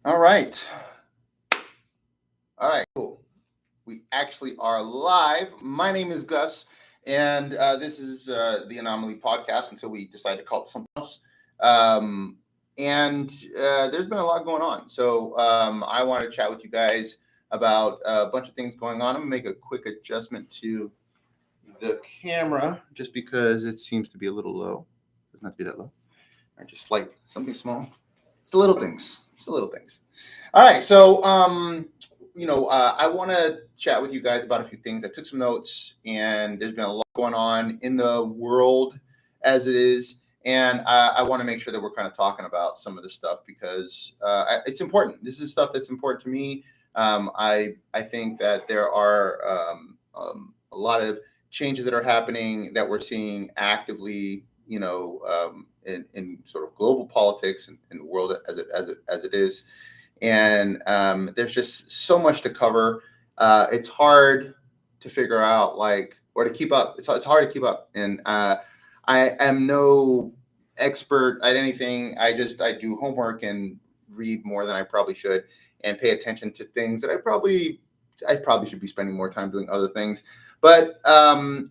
All right. All right. Cool. We actually are live. My name is Gus, and this is the Anomaly Podcast until we decide to call it something else. Um, and there's been a lot going on. So I want to chat with you guys about a bunch of things going on. I'm going to make a quick adjustment to the camera just because it seems to be a little low. Doesn't have to be that low. Or just like something small. It's the little things. It's the little things. All right. So, I want to chat with you guys about a few things. I took some notes, and there's been a lot going on in the world as it is. And I want to make sure that we're kind of talking about some of this stuff because it's important. This is stuff that's important to me. I think that there are a lot of changes that are happening that we're seeing actively, in sort of global politics and in the world as it is, and there's just so much to cover. It's hard to figure out, or to keep up. It's hard to keep up, and I am no expert at anything. I do homework and read more than I probably should, and pay attention to things that I probably should be spending more time doing other ththings. But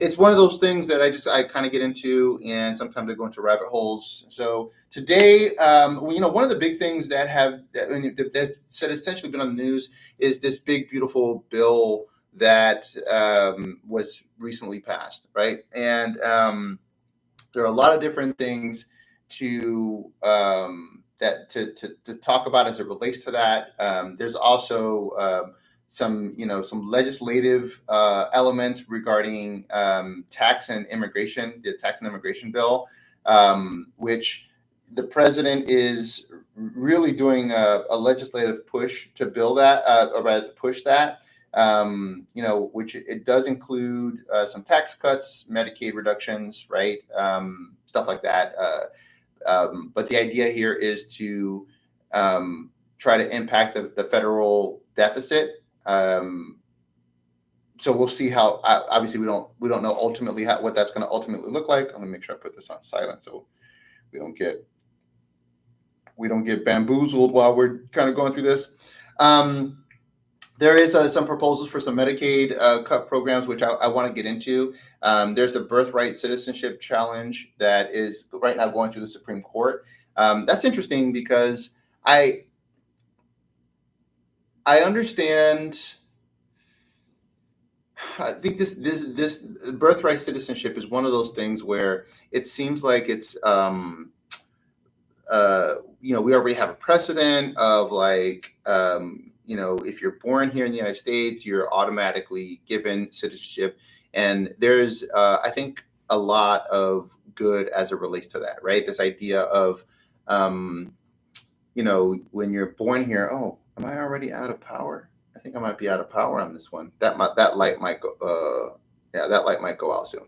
it's one of those things that I kind of get into, and sometimes I go into rabbit holes. So today, one of the big things that's essentially been on the news is this big, beautiful bill that was recently passed, right? And there are a lot of different things to talk about as it relates to that. There's also some legislative elements regarding the tax and immigration bill, which the president is really doing a legislative push to bill that, or rather to push that. Which it does include some tax cuts, Medicaid reductions, right? Stuff like that. But the idea here is to try to impact the federal deficit. So we'll see how. Obviously, we don't know ultimately what that's going to ultimately look like. I'm gonna make sure I put this on silent so we don't get bamboozled while we're kind of going through this. There is some proposals for some Medicaid cut programs, which I want to get into. There's a birthright citizenship challenge that is right now going through the Supreme Court. That's interesting because I understand. I think this birthright citizenship is one of those things where it seems like it's we already have a precedent of if you're born here in the United States, you're automatically given citizenship, and there's I think a lot of good as it relates to that, right? This idea of when you're born here. Oh, am I already out of power? I think I might be out of power on this one. That light might go. That light might go out soon.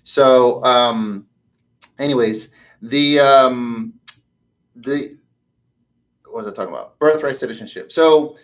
So, anyways, the what was I talking about? Birthright citizenship. So,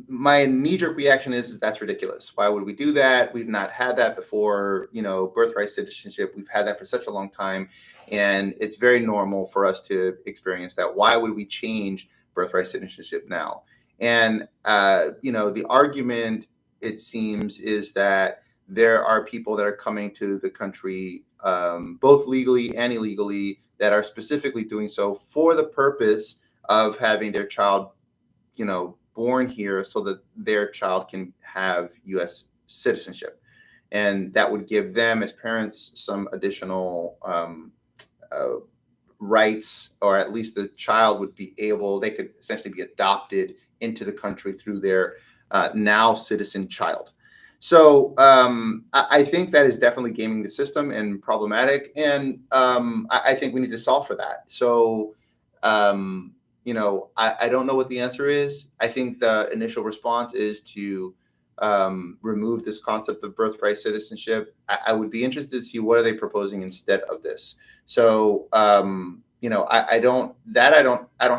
my knee-jerk reaction is that's ridiculous. Why would we do that? We've not had that before. Birthright citizenship. We've had that for such a long time, and it's very normal for us to experience that. Why would we change birthright citizenship now? And, the argument, it seems, is that there are people that are coming to the country, both legally and illegally, that are specifically doing so for the purpose of having their child, born here so that their child can have U.S. citizenship. And that would give them as parents some additional rights, or at least the child would be they could essentially be adopted into the country through their now citizen child. So I think that is definitely gaming the system and problematic. And I think we need to solve for that. So, I don't know what the answer is. I think the initial response is to remove this concept of birthright citizenship. I would be interested to see what are they proposing instead of this. So, I don't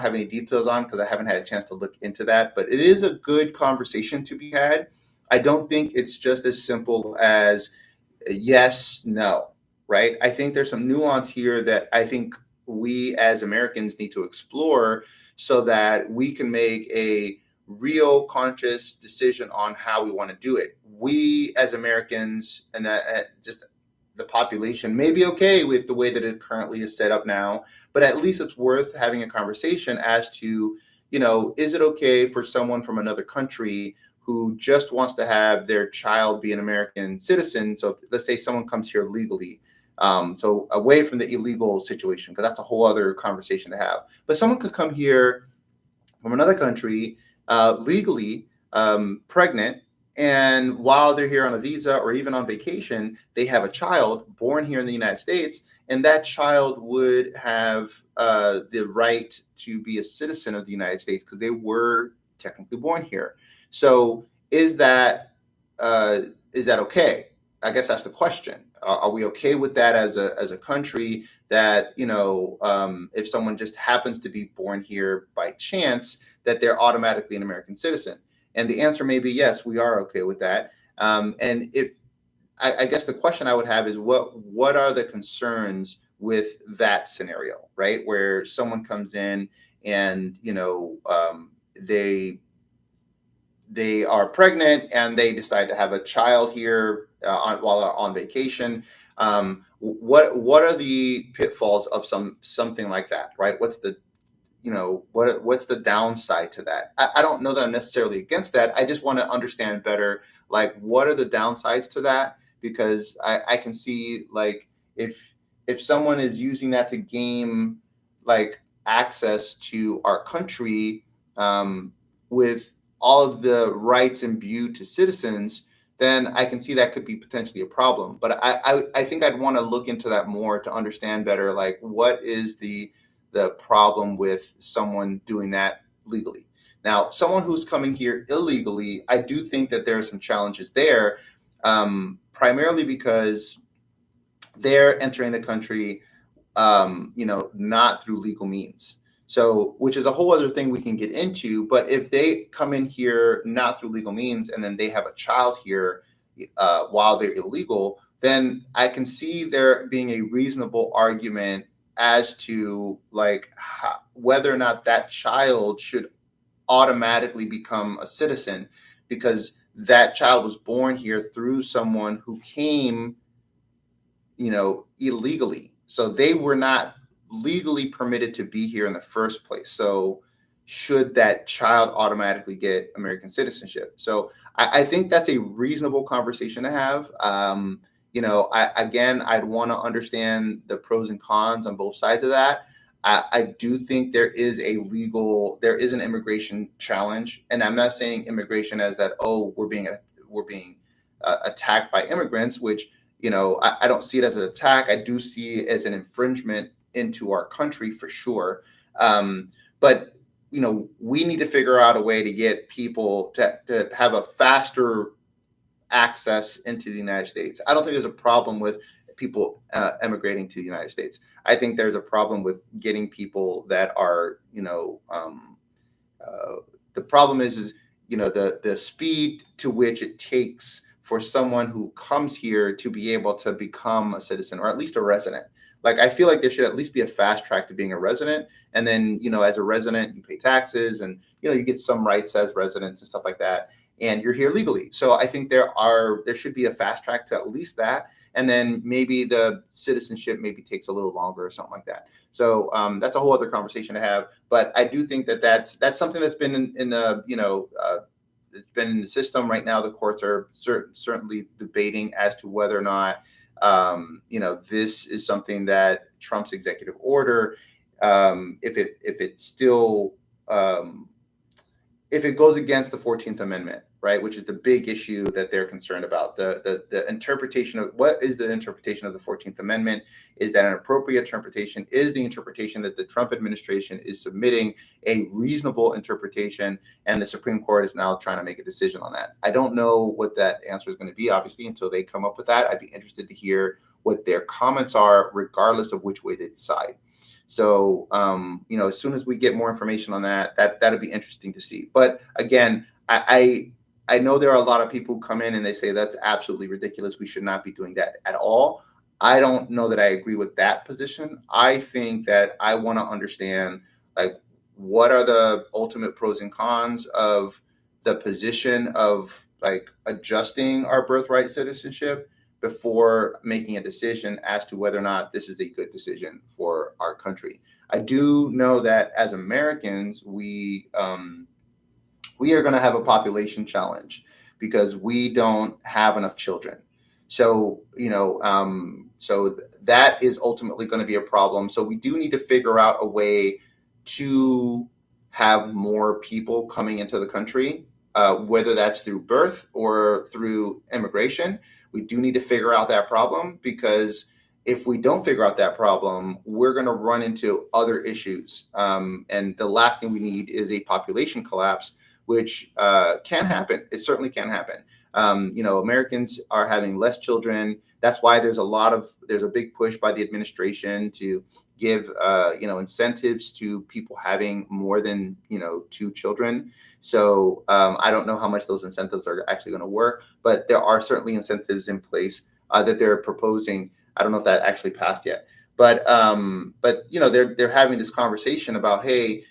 have any details on because I haven't had a chance to look into that, but it is a good conversation to be had. I don't think it's just as simple as yes, no, right? I think there's some nuance here that I think we as Americans need to explore so that we can make a real conscious decision on how we want to do it. We as Americans and that just the population may be okay with the way that it currently is set up now, but at least it's worth having a conversation as to, is it okay for someone from another country who just wants to have their child be an American citizen? So let's say someone comes here legally. So away from the illegal situation, because that's a whole other conversation to have. But someone could come here from another country legally, pregnant, and while they're here on a visa or even on vacation, they have a child born here in the United States, and that child would have the right to be a citizen of the United States because they were technically born here. So uh, is that okay? I guess that's the question. Are we okay with that as a country? That if someone just happens to be born here by chance, that they're automatically an American citizen? And the answer may be yes, we are okay with that. And if I guess the question I would have is what are the concerns with that scenario, right? Where someone comes in and they are pregnant and they decide to have a child here while they're on vacation. What are the pitfalls of something like that, right? What's the downside to that? I don't know that I'm necessarily against that. I just want to understand better, like, what are the downsides to that? Because I can see, like, if someone is using that to gain like access to our country with all of the rights imbued to citizens, then I can see that could be potentially a problem. But I think I'd want to look into that more to understand better, like, what is the problem with someone doing that legally. Now, someone who's coming here illegally, I do think that there are some challenges there, primarily because they're entering the country, not through legal means. So, which is a whole other thing we can get into. But if they come in here not through legal means and then they have a child here while they're illegal, then I can see there being a reasonable argument as to, like, whether or not that child should automatically become a citizen, because that child was born here through someone who came illegally. So they were not legally permitted to be here in the first place. So should that child automatically get American citizenship? So I think that's a reasonable conversation to have. I'd want to understand the pros and cons on both sides of that. I do think there is an immigration challenge, and I'm not saying immigration as that, oh, we're being attacked by immigrants, which I don't see it as an attack. I do see it as an infringement into our country for sure. But we need to figure out a way to get people to have a faster access into the United States. I don't think there's a problem with people emigrating to the United States. I think there's a problem with getting people that are, the problem is the speed to which it takes for someone who comes here to be able to become a citizen or at least a resident. Like, I feel like there should at least be a fast track to being a resident. And then, as a resident, you pay taxes and, you get some rights as residents and stuff like that. And you're here legally. So I think there should be a fast track to at least that. And then maybe the citizenship maybe takes a little longer or something like that. So that's a whole other conversation to have. But I do think that that's something that's been in the, it's been in the system right now. The courts are certainly debating as to whether or not, this is something that Trump's executive order, if it goes against the 14th Amendment, right, which is the big issue that they're concerned about. The interpretation of what is the interpretation of the 14th Amendment. Is that an appropriate interpretation? Is the interpretation that the Trump administration is submitting a reasonable interpretation? And the Supreme Court is now trying to make a decision on that. I don't know what that answer is going to be, obviously, until they come up with that. I'd be interested to hear what their comments are, regardless of which way they decide. So, as soon as we get more information on that'll be interesting to see. But again, I know there are a lot of people who come in and they say that's absolutely ridiculous. We should not be doing that at all. I don't know that I agree with that position. I think that I want to understand, like, what are the ultimate pros and cons of the position of like adjusting our birthright citizenship before making a decision as to whether or not this is a good decision for our country. I do know that as Americans, we are going to have a population challenge because we don't have enough children. So, that is ultimately going to be a problem. So we do need to figure out a way to have more people coming into the country, whether that's through birth or through immigration. We do need to figure out that problem, because if we don't figure out that problem, we're going to run into other issues. And the last thing we need is a population collapse, which can happen. It certainly can happen. Americans are having less children. That's why there's a big push by the administration to give incentives to people having more than two children. So I don't know how much those incentives are actually going to work, but there are certainly incentives in place that they're proposing. I don't know if that actually passed yet, but they're having this conversation about, hey,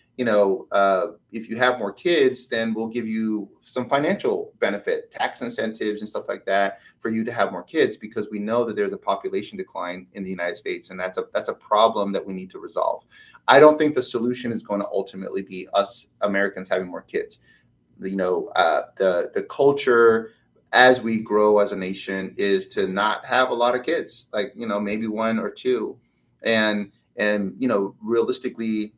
if you have more kids, then we'll give you some financial benefit, tax incentives and stuff like that for you to have more kids, because we know that there's a population decline in the United States, and that's a problem that we need to resolve. I don't think the solution is going to ultimately be us Americans having more kids. The culture as we grow as a nation is to not have a lot of kids, like maybe one or two, and realistically,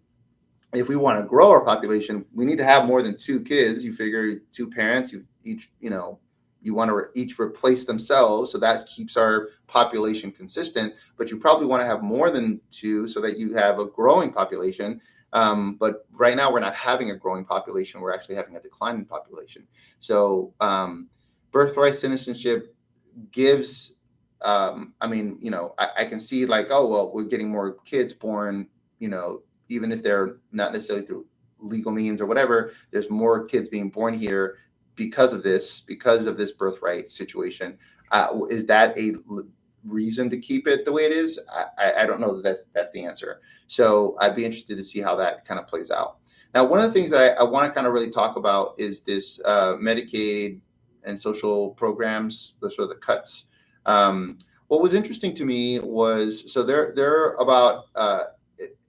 if we want to grow our population, we need to have more than two kids. You figure two parents, you want to each replace themselves, so that keeps our population consistent. But you probably want to have more than two so that you have a growing population. But right now, we're not having a growing population. We're actually having a declining population. So birthright citizenship gives, I can see like, oh, well, we're getting more kids born, even if they're not necessarily through legal means or whatever. There's more kids being born here because of this birthright situation. Is that a reason to keep it the way it is? I don't know that that's the answer. So I'd be interested to see how that kind of plays out. Now, one of the things that I want to kind of really talk about is this Medicaid and social programs, the sort of the cuts. What was interesting to me was, so they're about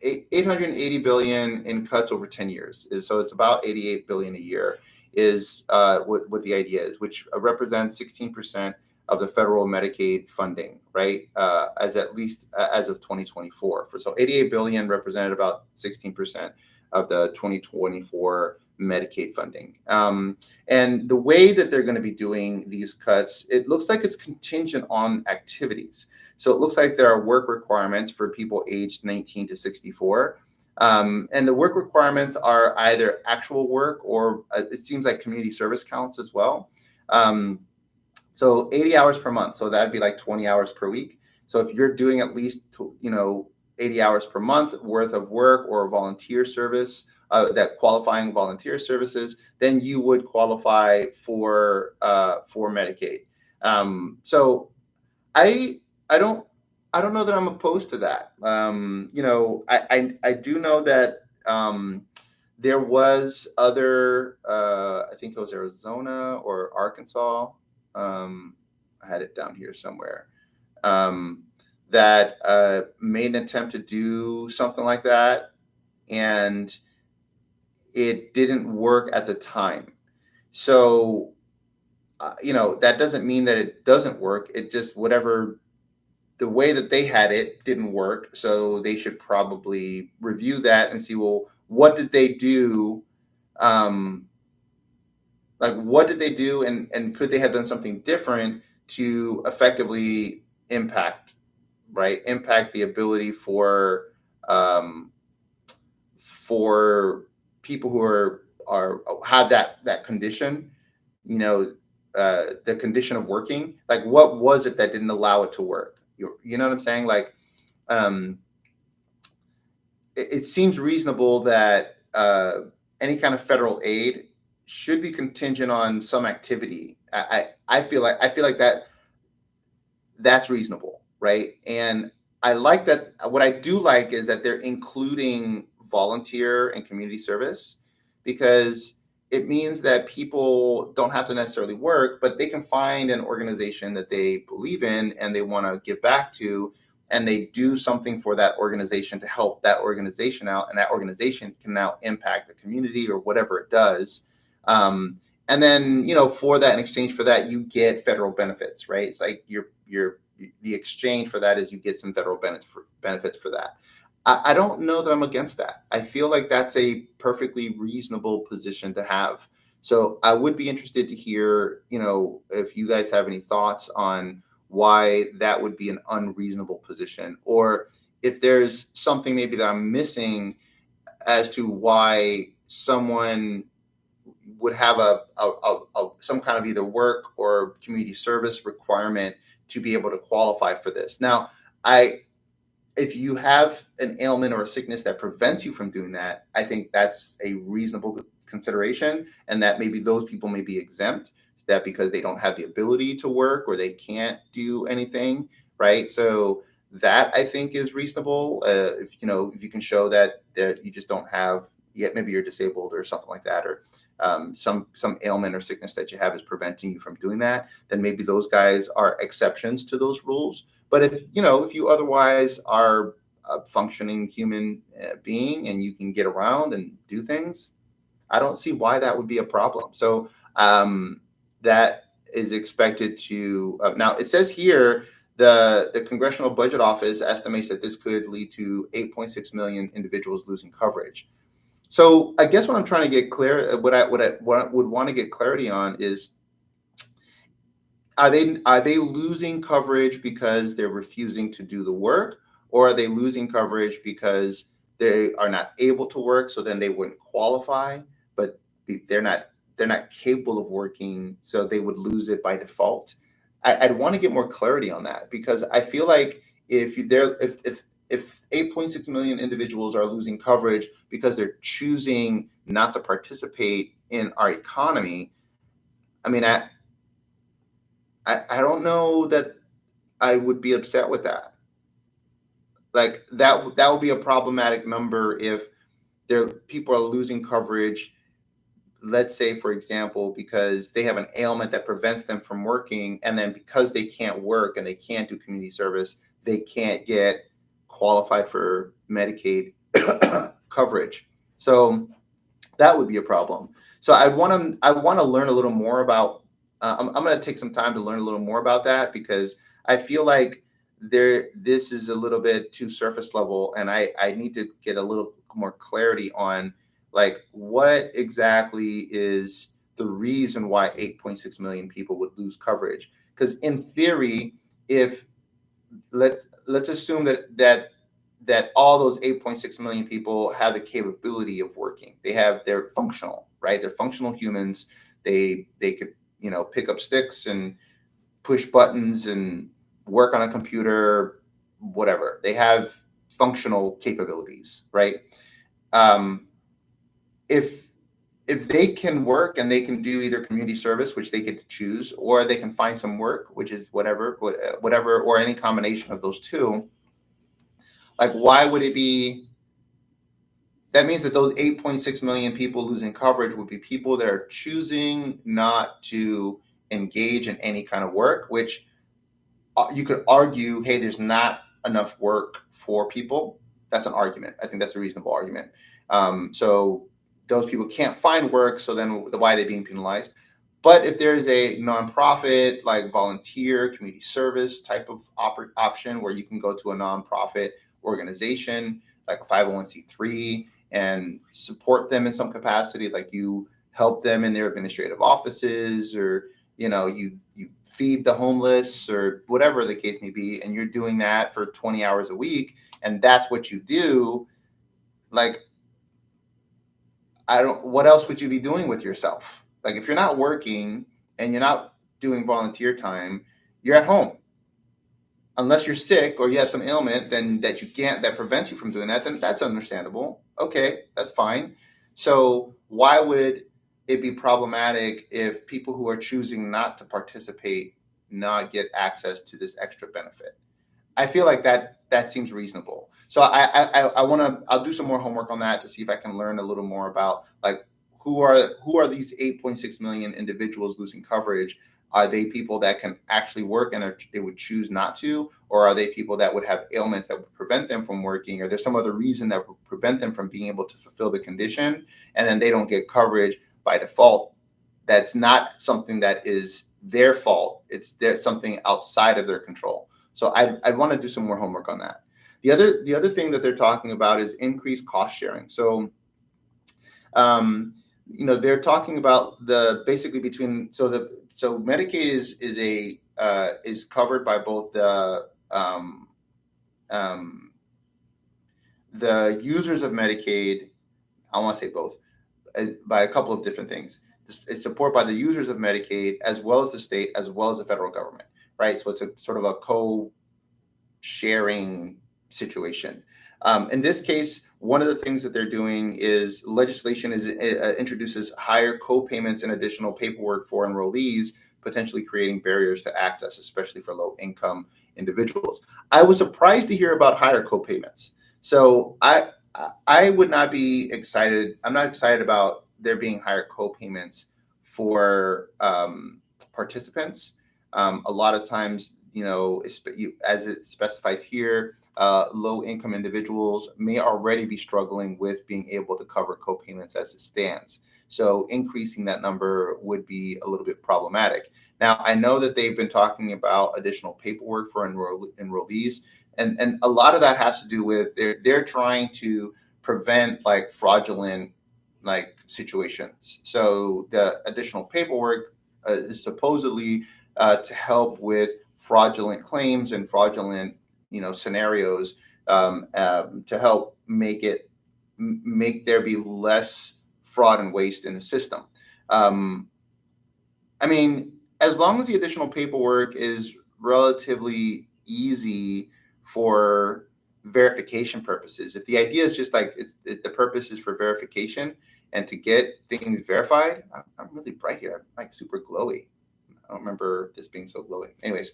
880 billion in cuts over 10 years. So it's about 88 billion a year is what the idea is, which represents 16% of the federal Medicaid funding, right? As of 2024. So 88 billion represented about 16% of the 2024 Medicaid funding. And the way that they're going to be doing these cuts, it looks like it's contingent on activities. So it looks like there are work requirements for people aged 19 to 64. And the work requirements are either actual work or it seems like community service counts as well. So 80 hours per month. So that'd be like 20 hours per week. So if you're doing at least, 80 hours per month worth of work or volunteer service, that qualifying volunteer services, then you would qualify for Medicaid. So I don't know that I'm opposed to that. I do know that there was other, I think it was Arizona or Arkansas. I had it down here somewhere. That made an attempt to do something like that, and it didn't work at the time. So, that doesn't mean that it doesn't work. It just, whatever, the way that they had it didn't work. So they should probably review that and see, well, what did they do? What did they do, and could they have done something different to effectively impact the ability for people who are have that condition, the condition of working. Like, what was it that didn't allow it to work? You know what I'm saying? Like, it seems reasonable that any kind of federal aid should be contingent on some activity. I feel like that's reasonable. right? And I like that. What I do like is that they're including volunteer and community service, because it means that people don't have to necessarily work, but they can find an organization that they believe in and they want to give back to, and they do something for that organization to help that organization out, and that organization can now impact the community or whatever it does. And then, for that, in exchange for that, you get federal benefits, right? It's like you're the exchange for that is you get some federal benefits for that. I don't know that I'm against that. I feel like that's a perfectly reasonable position to have. So I would be interested to hear, if you guys have any thoughts on why that would be an unreasonable position, or if there's something maybe that I'm missing as to why someone would have some kind of either work or community service requirement to be able to qualify for this. Now, if you have an ailment or a sickness that prevents you from doing that, I think that's a reasonable consideration, and that maybe those people may be exempt, that because they don't have the ability to work or they can't do anything, right? So that, I think, is reasonable. If you can show that you just don't have yet, maybe you're disabled or something like that, or some ailment or sickness that you have is preventing you from doing that, then maybe those guys are exceptions to those rules. But if you otherwise are a functioning human being and you can get around and do things, I don't see why that would be a problem. So that is expected to. Now it says here the Congressional Budget Office estimates that this could lead to 8.6 million individuals losing coverage. So I guess what I'm trying to get clear, what I would want to get clarity on is, are they losing coverage because they're refusing to do the work, or are they losing coverage because they are not able to work, so then they wouldn't qualify, but they're not capable of working, so they would lose it by default? I'd want to get more clarity on that, because I feel like if 8.6 million individuals are losing coverage because they're choosing not to participate in our economy, I mean, I don't know that I would be upset with that. Like that would be a problematic number if people are losing coverage, let's say, for example, because they have an ailment that prevents them from working, and then because they can't work and they can't do community service, they can't get qualified for Medicaid coverage. So that would be a problem. So I want to learn a little more about. I'm going to take some time to learn a little more about that, because I feel like this is a little bit too surface level, and I need to get a little more clarity on, like, what exactly is the reason why 8.6 million people would lose coverage. Because in theory, if let's assume that all those 8.6 million people have the capability of working. They're functional, right? They're functional humans. They could, pick up sticks and push buttons and work on a computer, whatever. They have functional capabilities, right? Um, if if they can work and they can do either community service, which they get to choose, or they can find some work, which is whatever, or any combination of those two, like, why would it be? That means that those 8.6 million people losing coverage would be people that are choosing not to engage in any kind of work, which you could argue, hey, there's not enough work for people. That's an argument. I think that's a reasonable argument. So those people can't find work, so then why are they being penalized? But if there's a nonprofit, like volunteer community service type of option, where you can go to a nonprofit organization like a 501c3 and support them in some capacity, like you help them in their administrative offices, or you feed the homeless, or whatever the case may be, and you're doing that for 20 hours a week, and that's what you do. Like, what else would you be doing with yourself? Like, if you're not working and you're not doing volunteer time, you're at home. Unless you're sick or you have some ailment then that prevents you from doing that, then that's understandable. Okay, that's fine. So why would it be problematic if people who are choosing not to participate not get access to this extra benefit? I feel like that seems reasonable. So I'll do some more homework on that to see if I can learn a little more about like who are these 8.6 million individuals losing coverage. Are they people that can actually work and they would choose not to, or are they people that would have ailments that would prevent them from working, or there's some other reason that would prevent them from being able to fulfill the condition, and then they don't get coverage by default? That's not something that is their fault. There's something outside of their control. So I'd want to do some more homework on that. The other thing that they're talking about is increased cost sharing. So they're talking about the basically between so Medicaid is covered by both the users of Medicaid. I want to say both by a couple of different things. It's support by the users of Medicaid as well as the state as well as the federal government, right? So it's a sort of a co-sharing situation. In this case, one of the things that they're doing is legislation introduces higher co-payments and additional paperwork for enrollees, potentially creating barriers to access, especially for low-income individuals. I was surprised to hear about higher co-payments. So I would not be excited. I'm not excited about there being higher co-payments for participants. A lot of times, as it specifies here, low-income individuals may already be struggling with being able to cover co-payments as it stands. So increasing that number would be a little bit problematic. Now, I know that they've been talking about additional paperwork for enrollees, and a lot of that has to do with they're trying to prevent like fraudulent like situations. So the additional paperwork is supposedly to help with fraudulent claims and fraudulent scenarios, to help make there be less fraud and waste in the system. I mean, as long as the additional paperwork is relatively easy for verification purposes, if the idea is just like the purpose is for verification and to get things verified, I'm really bright here. I'm like super glowy. I don't remember this being so glowy. Anyways,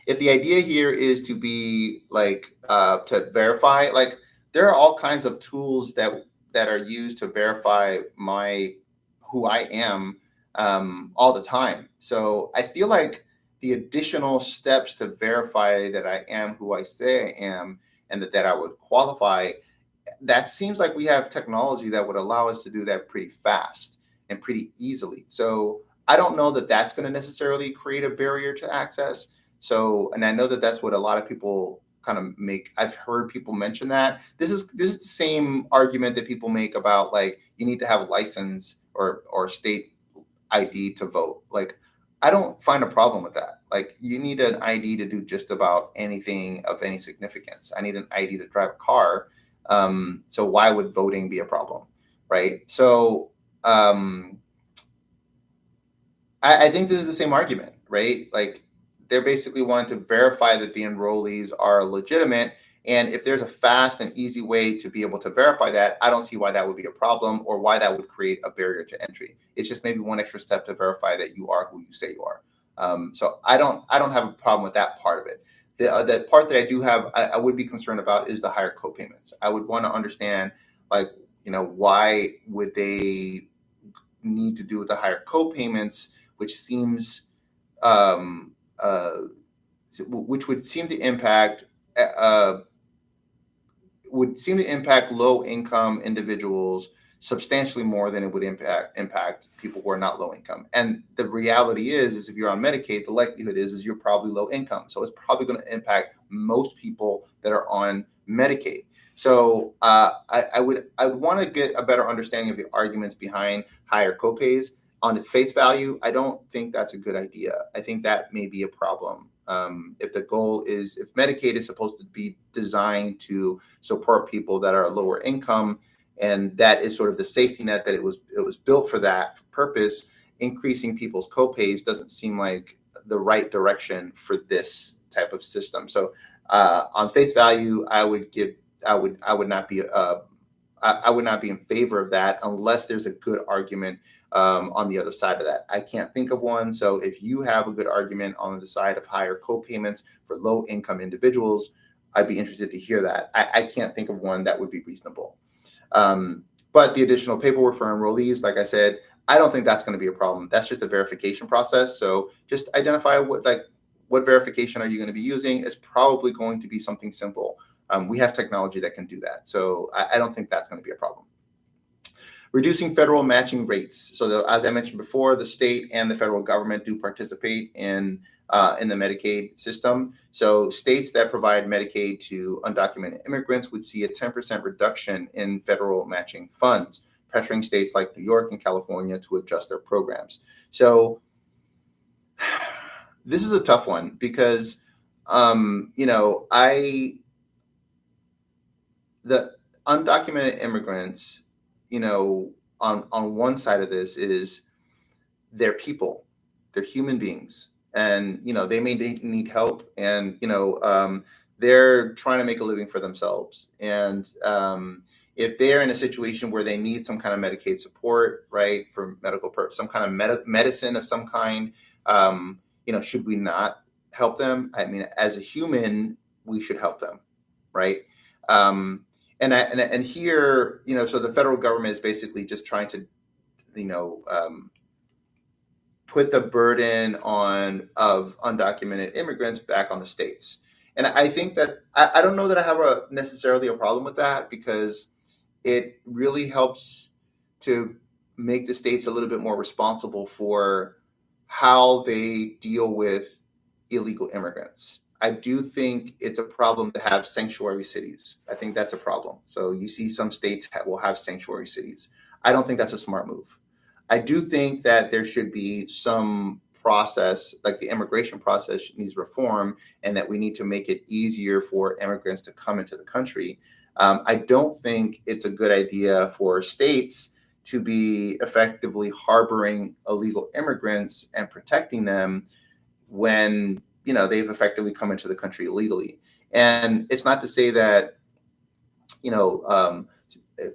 if the idea here is to be like to verify, like there are all kinds of tools that are used to verify who I am all the time. So I feel like the additional steps to verify that I am who I say I am and that I would qualify, that seems like we have technology that would allow us to do that pretty fast and pretty easily. So I don't know that that's going to necessarily create a barrier to access. So, and I know that that's what a lot of people kind of make. I've heard people mention that. This is the same argument that people make about like you need to have a license or state ID to vote. Like, I don't find a problem with that. Like, you need an ID to do just about anything of any significance. I need an ID to drive a car. So why would voting be a problem, right? So I think this is the same argument, right? Like, they're basically wanting to verify that the enrollees are legitimate. And if there's a fast and easy way to be able to verify that, I don't see why that would be a problem or why that would create a barrier to entry. It's just maybe one extra step to verify that you are who you say you are. So I don't have a problem with that part of it. The part that I do have, I would be concerned about is the higher co-payments. I would want to understand, like, why would they need to do the higher co-payments, which seems which would seem to impact low income individuals substantially more than it would impact people who are not low income. And the reality is if you're on Medicaid, the likelihood is you're probably low income. So it's probably going to impact most people that are on Medicaid. So I would want to get a better understanding of the arguments behind higher copays. On its face value, I don't think that's a good idea. I think that may be a problem. If the goal is, if Medicaid is supposed to be designed to support people that are lower income, and that is sort of the safety net that it was built for that purpose, increasing people's copays doesn't seem like the right direction for this type of system. So on face value, I would not be I would not be in favor of that unless there's a good argument on the other side of that. I can't think of one. So if you have a good argument on the side of higher co-payments for low income individuals, I'd be interested to hear that. I can't think of one that would be reasonable. But the additional paperwork for enrollees, like I said, I don't think that's going to be a problem. That's just a verification process. So just identify what verification are you going to be using. Is probably going to be something simple. We have technology that can do that. So I don't think that's going to be a problem. Reducing federal matching rates. So as I mentioned before, the state and the federal government do participate in the Medicaid system. So states that provide Medicaid to undocumented immigrants would see a 10% reduction in federal matching funds, pressuring states like New York and California to adjust their programs. So this is a tough one because, the undocumented immigrants, on one side of this is they're people, they're human beings, and they may need help, and they're trying to make a living for themselves, and if they're in a situation where they need some kind of Medicaid support, right, for medical purpose, some kind of medicine of some kind, should we not help them? I mean, as a human, we should help them, right? And here, so the federal government is basically just trying to, put the burden of undocumented immigrants back on the states. And I think that I don't know that I have necessarily a problem with that, because it really helps to make the states a little bit more responsible for how they deal with illegal immigrants. I do think it's a problem to have sanctuary cities. I think that's a problem. So you see some states will have sanctuary cities. I don't think that's a smart move. I do think that there should be some process, like the immigration process needs reform, and that we need to make it easier for immigrants to come into the country. I don't think it's a good idea for states to be effectively harboring illegal immigrants and protecting them when they've effectively come into the country illegally. And it's not to say that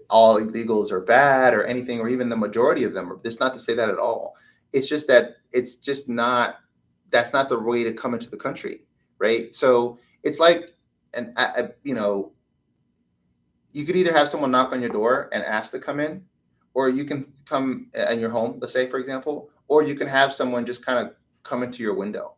all illegals are bad or anything, or even the majority of them. It's not to say that at all. It's just that that's not the way to come into the country, right? So it's like, and you could either have someone knock on your door and ask to come in, or you can come in your home, let's say, for example, or you can have someone just kind of come into your window,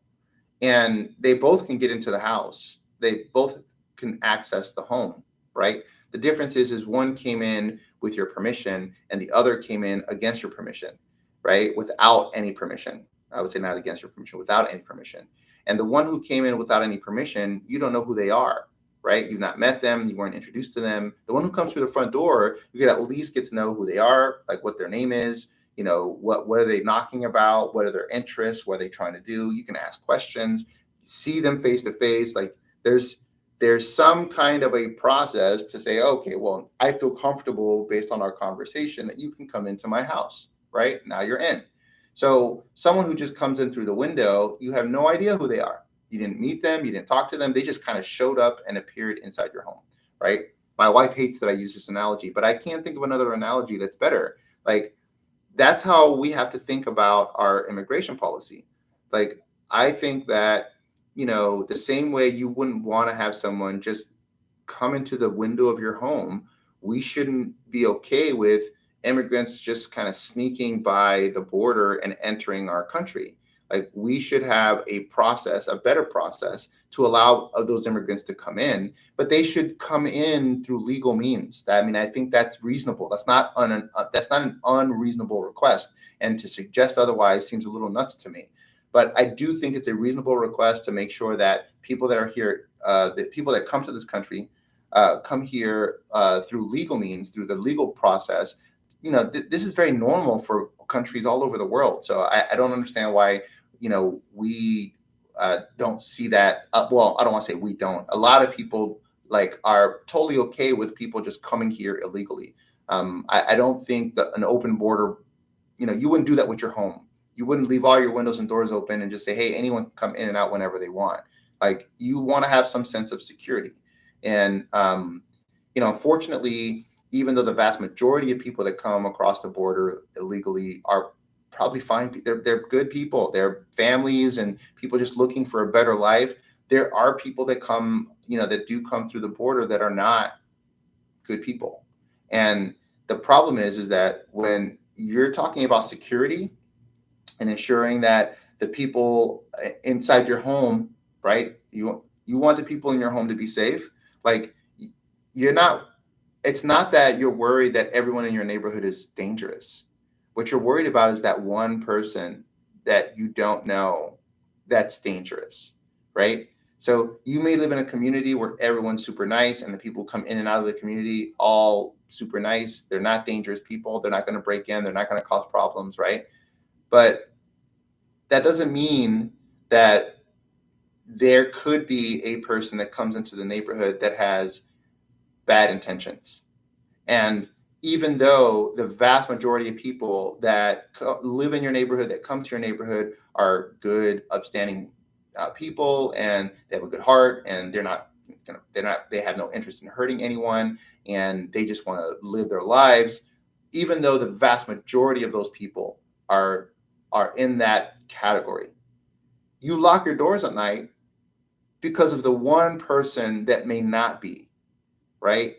and they both can get into the house. They both can access the home, right? The difference is one came in with your permission and the other came in against your permission, right? Without any permission. I would say not against your permission, without any permission. And the one who came in without any permission, you don't know who they are, right? You've not met them. You weren't introduced to them. The one who comes through the front door, you could at least get to know who they are, like what their name is, what are they knocking about? What are their interests? What are they trying to do? You can ask questions, see them face to face. Like there's some kind of a process to say, okay, well, I feel comfortable based on our conversation that you can come into my house, right? Now you're in. So someone who just comes in through the window, you have no idea who they are. You didn't meet them. You didn't talk to them. They just kind of showed up and appeared inside your home, right? My wife hates that I use this analogy, but I can't think of another analogy that's better. Like, that's how we have to think about our immigration policy. Like, I think that, the same way you wouldn't want to have someone just come into the window of your home, we shouldn't be okay with immigrants just kind of sneaking by the border and entering our country. Like, we should have a better process to allow those immigrants to come in, but they should come in through legal means. I think that's reasonable. That's not an unreasonable request. And to suggest otherwise seems a little nuts to me. But I do think it's a reasonable request to make sure that people that are here, the people that come to this country, come here through legal means, through the legal process. This is very normal for countries all over the world. So I don't understand why we don't see that. Well, I don't want to say we don't. A lot of people are totally okay with people just coming here illegally. I don't think that an open border, you wouldn't do that with your home. You wouldn't leave all your windows and doors open and just say, hey, anyone can come in and out whenever they want. Like, you want to have some sense of security. And, unfortunately, even though the vast majority of people that come across the border illegally are probably fine, they're good people, they're families and people just looking for a better life. There are people that come, that do come through the border that are not good people. And the problem is that when you're talking about security and ensuring that the people inside your home, right? You want the people in your home to be safe. Like you're not. It's not that you're worried that everyone in your neighborhood is dangerous. What you're worried about is that one person that you don't know that's dangerous, right? So you may live in a community where everyone's super nice and the people come in and out of the community all super nice. They're not dangerous people. They're not going to break in. They're not going to cause problems, right? But that doesn't mean that there could be a person that comes into the neighborhood that has bad intentions. And even though the vast majority of people that live in your neighborhood, that come to your neighborhood, are good, upstanding people, and they have a good heart, and they have no interest in hurting anyone, and they just want to live their lives. Even though the vast majority of those people are in that category, you lock your doors at night because of the one person that may not be, right?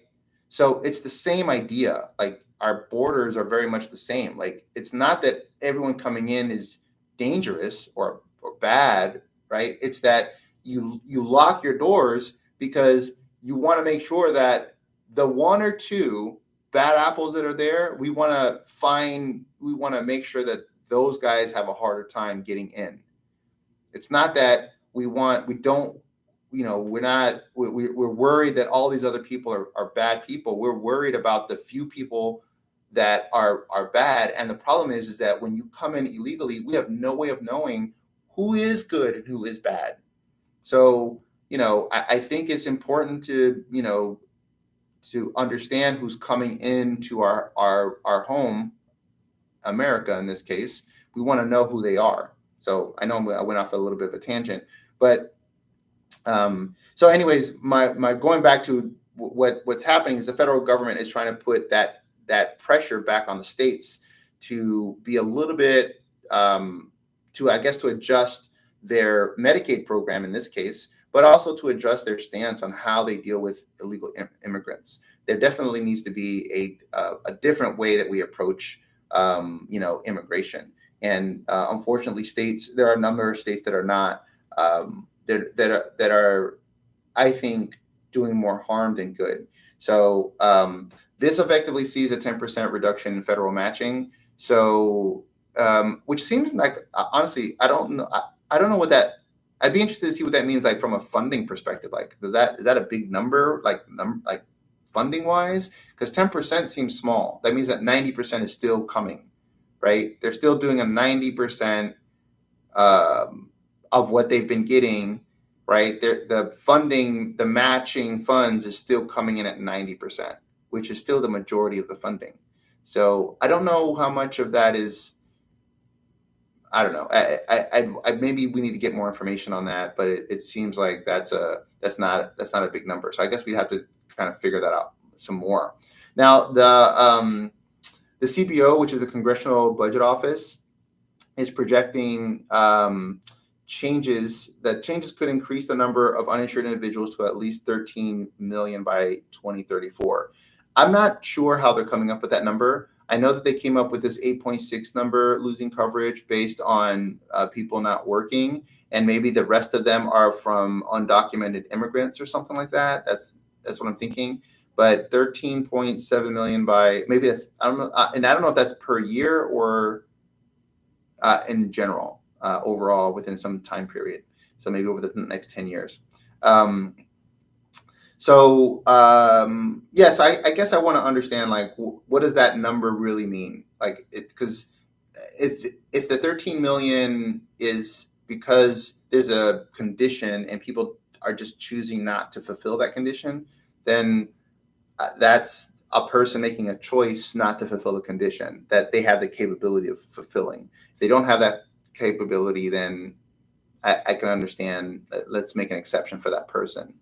So it's the same idea. Like our borders are very much the same. Like it's not that everyone coming in is dangerous or bad, right? It's that you lock your doors because you want to make sure that the one or two bad apples that are there, we want to make sure that those guys have a harder time getting in. It's not that we're worried that all these other people are bad people. We're worried about the few people that are bad. And the problem is that when you come in illegally, we have no way of knowing who is good and who is bad. So, I think it's important to understand who's coming into our home, America in this case. We want to know who they are. So I know I went off a little bit of a tangent, but so anyways, my going back to what's happening is the federal government is trying to put that pressure back on the states to be a little bit to adjust their Medicaid program in this case, but also to adjust their stance on how they deal with illegal immigrants. There definitely needs to be a different way that we approach immigration. And unfortunately, there are a number of states that are not. That are, I think, doing more harm than good. So this effectively sees a 10% reduction in federal matching. So which seems like, honestly, I don't know. I don't know what that. I'd be interested to see what that means, like from a funding perspective. Like, is that a big number, like funding wise? Because 10% seems small. That means that 90% is still coming, right? They're still doing a 90%. Of what they've been getting, right? The funding, the matching funds is still coming in at 90%, which is still the majority of the funding. So I don't know how much of that is. I don't know. I maybe we need to get more information on that, but it seems like that's not a big number. So I guess we have to kind of figure that out some more. Now the CBO, which is the Congressional Budget Office, is projecting changes could increase the number of uninsured individuals to at least 13 million by 2034. I'm not sure how they're coming up with that number. I know that they came up with this 8.6 number losing coverage based on people not working, and maybe the rest of them are from undocumented immigrants or something like that. That's what I'm thinking. But 13.7 million by maybe that's, I don't know, and I don't know if that's per year or in general, overall within some time period. So maybe over the next 10 years. Yes, I guess I want to understand, like, what does that number really mean? Like, because if the 13 million is because there's a condition and people are just choosing not to fulfill that condition, then that's a person making a choice not to fulfill the condition that they have the capability of fulfilling. If they don't have that capability, then I can understand. Let's make an exception for that person.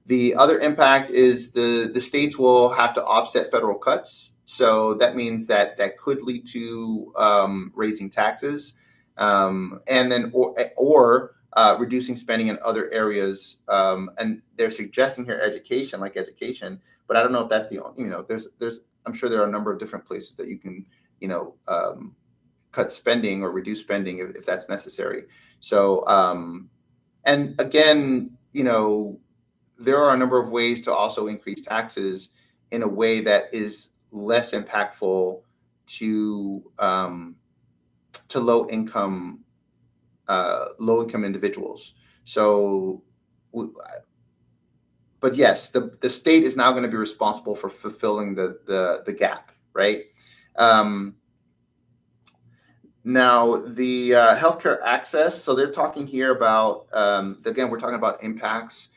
The other impact is the states will have to offset federal cuts. So that means that could lead to raising taxes, and then or reducing spending in other areas. And they're suggesting here education, but I don't know if that's the only, there's I'm sure there are a number of different places that you can cut spending or reduce spending if that's necessary. So and again, there are a number of ways to also increase taxes in a way that is less impactful to low income individuals. So, but yes, the state is now going to be responsible for fulfilling the gap, right? Now, the healthcare access. So they're talking here about, again, we're talking about impacts.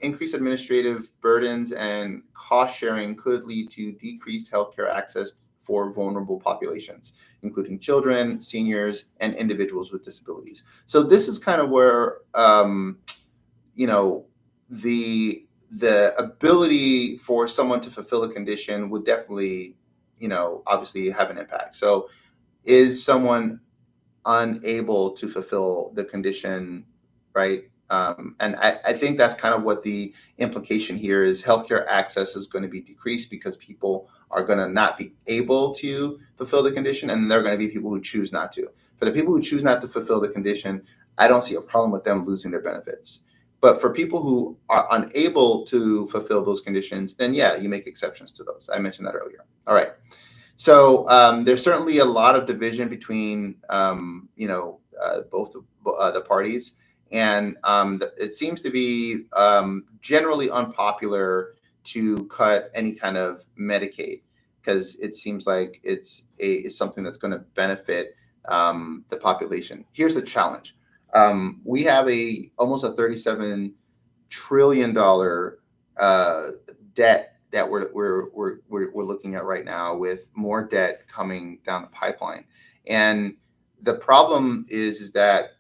Increased administrative burdens and cost sharing could lead to decreased healthcare access for vulnerable populations, including children, seniors, and individuals with disabilities. So this is kind of where, the ability for someone to fulfill a condition would definitely, obviously have an impact. So is someone unable to fulfill the condition, right? And I think that's kind of what the implication here is. Healthcare access is going to be decreased because people are going to not be able to fulfill the condition, and there are going to be people who choose not to. For the people who choose not to fulfill the condition, I don't see a problem with them losing their benefits. But for people who are unable to fulfill those conditions, then yeah, you make exceptions to those. I mentioned that earlier. All right. So there's certainly a lot of division between, both the parties. And it seems to be generally unpopular to cut any kind of Medicaid, because it seems like it's something that's going to benefit the population. Here's the challenge. We have almost a $37 trillion debt that we're looking at right now, with more debt coming down the pipeline. And the problem is that,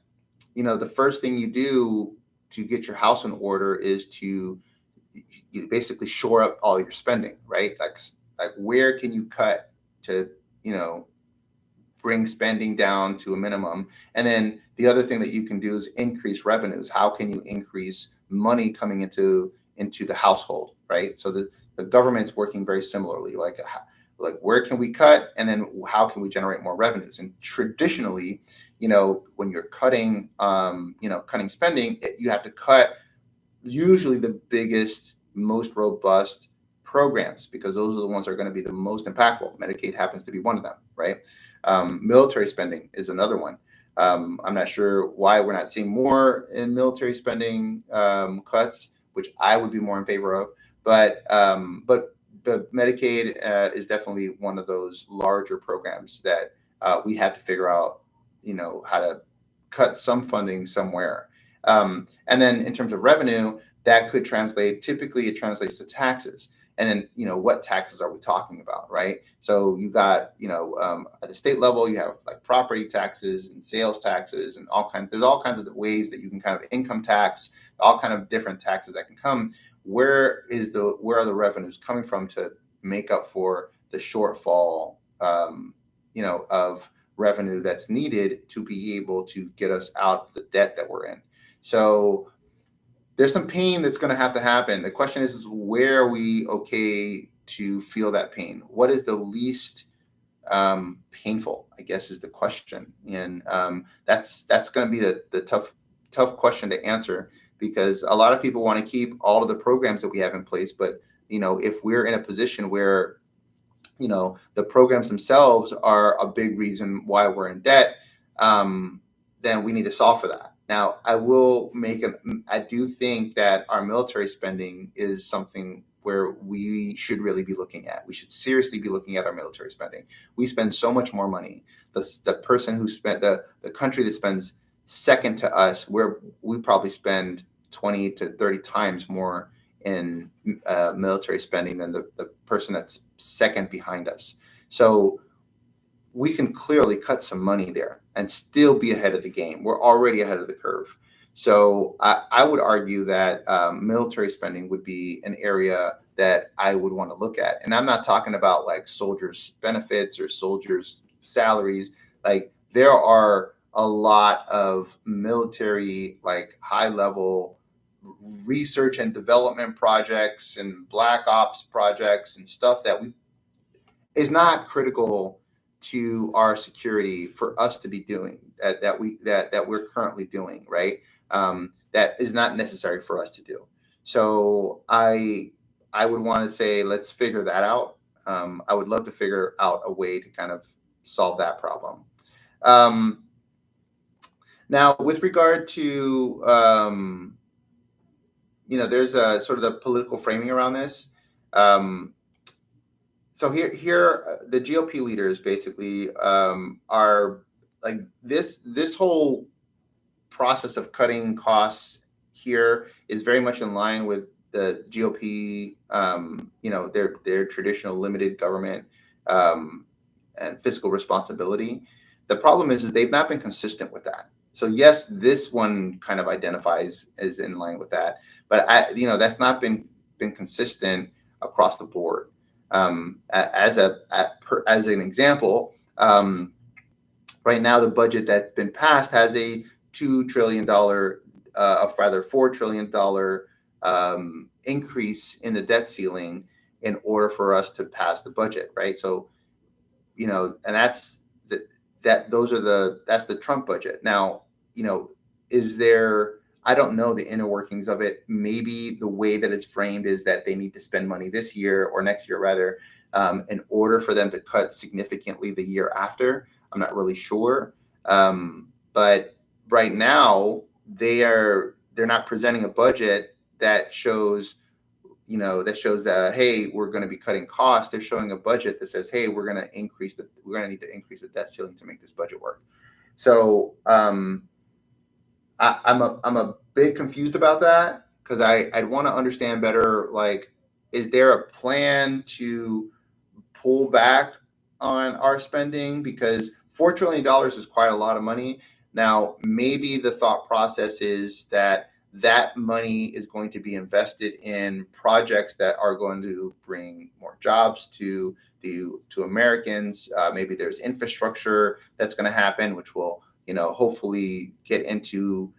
the first thing you do to get your house in order is to you basically shore up all your spending, right? Like where can you cut to, bring spending down to a minimum? And then the other thing that you can do is increase revenues. How can you increase money coming into the household, right? So the government's working very similarly, like where can we cut, and then how can we generate more revenues? And traditionally, when you're cutting spending, you have to cut usually the biggest, most robust programs, because those are the ones that are going to be the most impactful. Medicaid happens to be one of them, right? Military spending is another one. I'm not sure why we're not seeing more in military spending cuts, which I would be more in favor of. But Medicaid is definitely one of those larger programs that we have to figure out, how to cut some funding somewhere. And then in terms of revenue, that could translate. Typically, it translates to taxes. And then, what taxes are we talking about, right? So you got, at the state level, you have like property taxes and sales taxes and there's all kinds of ways that you can kind of income tax, all kind of different taxes that can come. Where are the revenues coming from to make up for the shortfall, of revenue that's needed to be able to get us out of the debt that we're in? So there's some pain that's going to have to happen. The question is where are we okay to feel that pain? What is the least painful, I guess, is the question. And that's going to be the tough question to answer, because a lot of people want to keep all of the programs that we have in place. But, if we're in a position where, the programs themselves are a big reason why we're in debt, then we need to solve for that. Now, I do think that our military spending is something where we should really be looking at. We should seriously be looking at our military spending. We spend so much more money. The person who spent the country that spends second to us, where we probably spend 20 to 30 times more in military spending than the person that's second behind us. So we can clearly cut some money there and still be ahead of the game. We're already ahead of the curve. So I would argue that military spending would be an area that I would want to look at. And I'm not talking about like soldiers' benefits or soldiers' salaries. Like there are a lot of military, like high level research and development projects and black ops projects and stuff that we is not critical to our security for us to be doing that we're currently doing, right? That is not necessary for us to do. So I would want to say let's figure that out. I would love to figure out a way to kind of solve that problem. Um, Now, with regard to there's a sort of the political framing around this. Um, so the GOP leaders basically are like this whole process of cutting costs here is very much in line with the GOP, their traditional limited government um, and fiscal responsibility. The problem is they've not been consistent with that. So yes, this one kind of identifies as in line with that, but that's not been consistent across the board. As an example, right now the budget that's been passed has a $2 trillion, rather $4 trillion increase in the debt ceiling in order for us to pass the budget, right? So and that's the Trump budget. Now, is there? I don't know the inner workings of it. Maybe the way that it's framed is that they need to spend money this year or next year, rather, in order for them to cut significantly the year after. I'm not really sure, but right now they're not presenting a budget that shows that hey, we're going to be cutting costs. They're showing a budget that says, hey, we're going to need to increase the debt ceiling to make this budget work. So I'm a bit confused about that because I'd want to understand better. Like, is there a plan to pull back on our spending? Because $4 trillion is quite a lot of money. Now, maybe the thought process is that money is going to be invested in projects that are going to bring more jobs to Americans. Maybe there's infrastructure that's going to happen, which will hopefully get into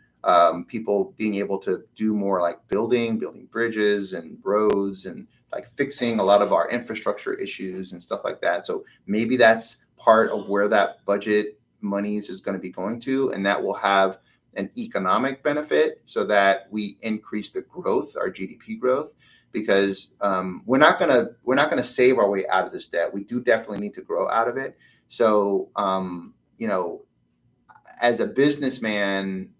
people being able to do more like building bridges and roads and like fixing a lot of our infrastructure issues and stuff like that. So maybe that's part of where that budget monies is going to be going to, and that will have an economic benefit so that we increase the growth, our GDP growth, because we're not gonna save our way out of this debt. We do definitely need to grow out of it. So as a businessman,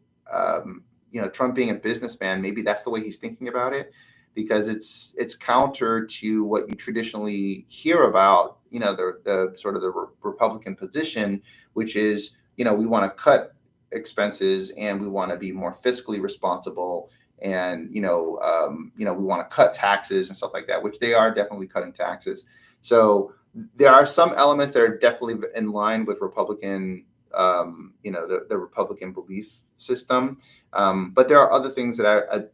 Trump being a businessman, maybe that's the way he's thinking about it, because it's counter to what you traditionally hear about, the sort of the Republican position, which is, we want to cut expenses and we want to be more fiscally responsible, and we want to cut taxes and stuff like that, which they are definitely cutting taxes. So there are some elements that are definitely in line with Republican, the Republican belief system, but there are other things that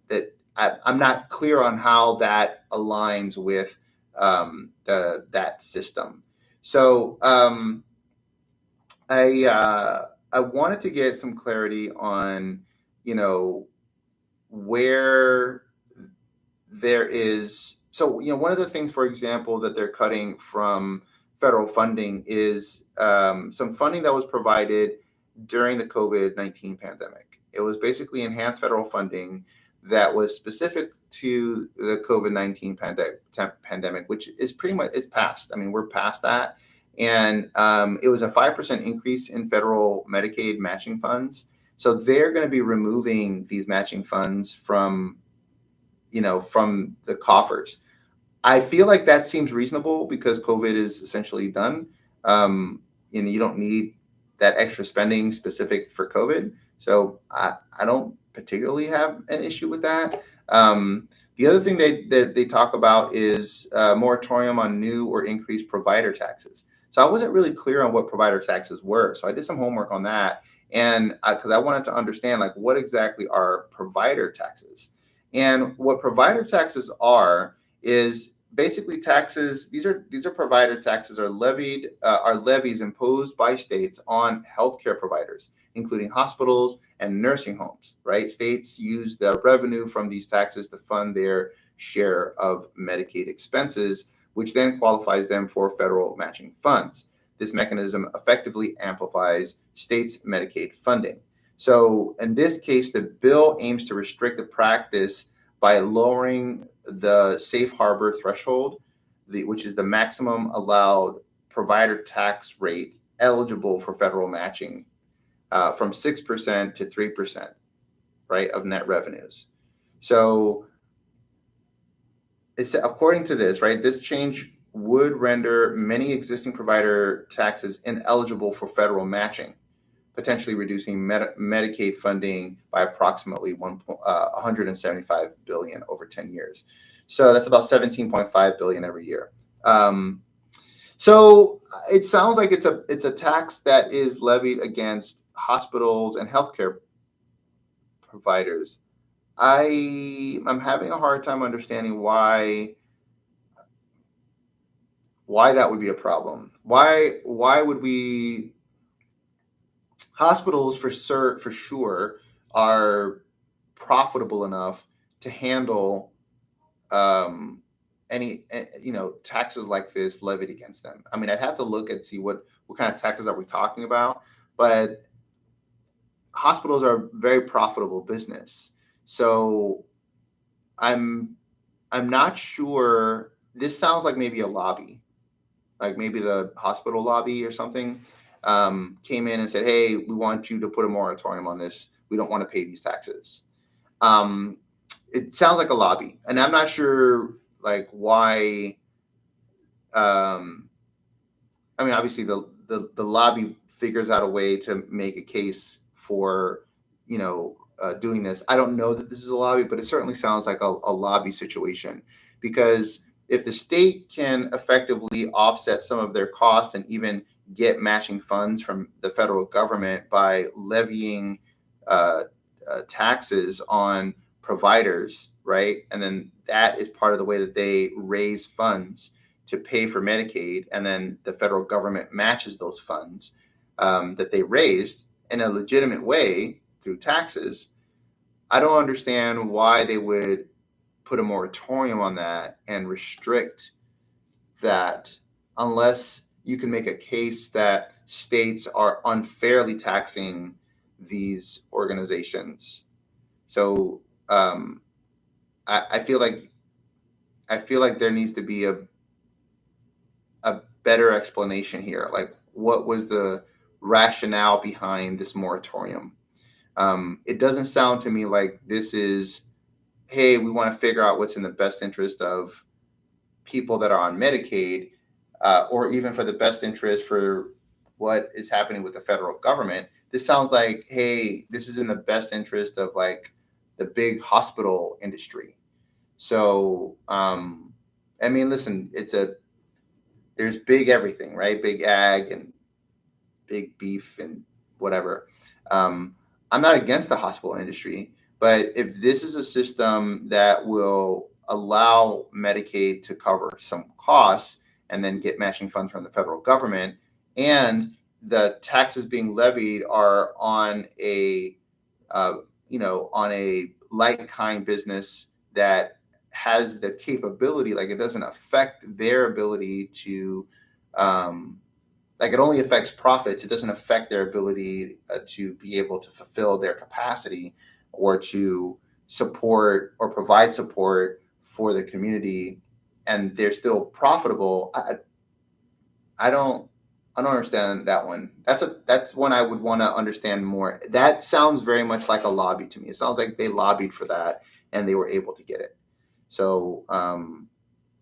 I'm not clear on how that aligns with that system. So I wanted to get some clarity on, where there is. So, one of the things, for example, that they're cutting from federal funding is some funding that was provided during the COVID-19 pandemic. It was basically enhanced federal funding that was specific to the COVID-19 pandemic, which is pretty much, it's past. I mean, we're past that. And it was a 5% increase in federal Medicaid matching funds. So they're going to be removing these matching funds from the coffers. I feel like that seems reasonable because COVID is essentially done. You don't need that extra spending specific for COVID. So I don't particularly have an issue with that. The other thing they talk about is a moratorium on new or increased provider taxes. So I wasn't really clear on what provider taxes were. So I did some homework on that. And because I wanted to understand like what exactly are provider taxes, and what provider taxes is basically taxes. These are provider taxes are levies imposed by states on healthcare providers, including hospitals and nursing homes. Right, states use the revenue from these taxes to fund their share of Medicaid expenses, which then qualifies them for federal matching funds. This mechanism effectively amplifies states' Medicaid funding. So, in this case, the bill aims to restrict the practice by lowering the safe harbor threshold, which is the maximum allowed provider tax rate eligible for federal matching, from 6% to 3%, right, of net revenues. So, according to this, right, this change would render many existing provider taxes ineligible for federal matching, potentially reducing Medicaid funding by approximately 175 billion over 10 years. So that's about 17.5 billion every year. So it sounds like it's a tax that is levied against hospitals and healthcare providers. I'm having a hard time understanding why that would be a problem. Why would we? Hospitals for sure are profitable enough to handle any taxes like this levied against them. I mean, I'd have to look and see what kind of taxes are we talking about, but hospitals are very profitable business. So I'm not sure. This sounds like maybe a lobby, like maybe the hospital lobby or something, came in and said, "Hey, we want you to put a moratorium on this. We don't want to pay these taxes." It sounds like a lobby, and I'm not sure like why. I mean, obviously the lobby figures out a way to make a case for doing this. I don't know that this is a lobby, but it certainly sounds like a lobby situation, because if the state can effectively offset some of their costs and even get matching funds from the federal government by levying taxes on providers, right? And then that is part of the way that they raise funds to pay for Medicaid, and then the federal government matches those funds that they raised in a legitimate way through taxes. I don't understand why they would put a moratorium on that and restrict that, unless you can make a case that states are unfairly taxing these organizations. So I feel like there needs to be a better explanation here. Like, what was the rationale behind this moratorium? It doesn't sound to me like this is, hey, we want to figure out what's in the best interest of people that are on Medicaid, or even for the best interest for what is happening with the federal government. This sounds like, hey, this is in the best interest of like the big hospital industry. So, I mean, listen, there's big everything, right? Big ag and big beef and whatever. I'm not against the hospital industry, but if this is a system that will allow Medicaid to cover some costs and then get matching funds from the federal government, and the taxes being levied are on a like kind business that has the capability, like it doesn't affect their ability to, like it only affects profits. It doesn't affect their ability to be able to fulfill their capacity or to support or provide support for the community, and they're still profitable. I don't understand that one. That's one I would want to understand more. That sounds very much like a lobby to me. It sounds like they lobbied for that and they were able to get it. So I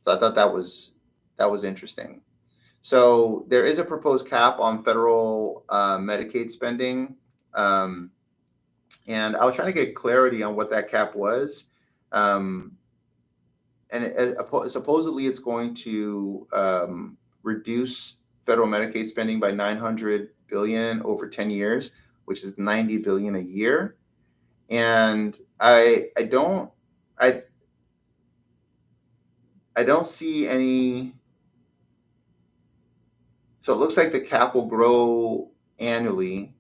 thought that was interesting. So there is a proposed cap on federal Medicaid spending, and I was trying to get clarity on what that cap was. And supposedly it's going to reduce federal Medicaid spending by 900 billion over 10 years, which is 90 billion a year. And I I don't see any. So it looks like the cap will grow annually.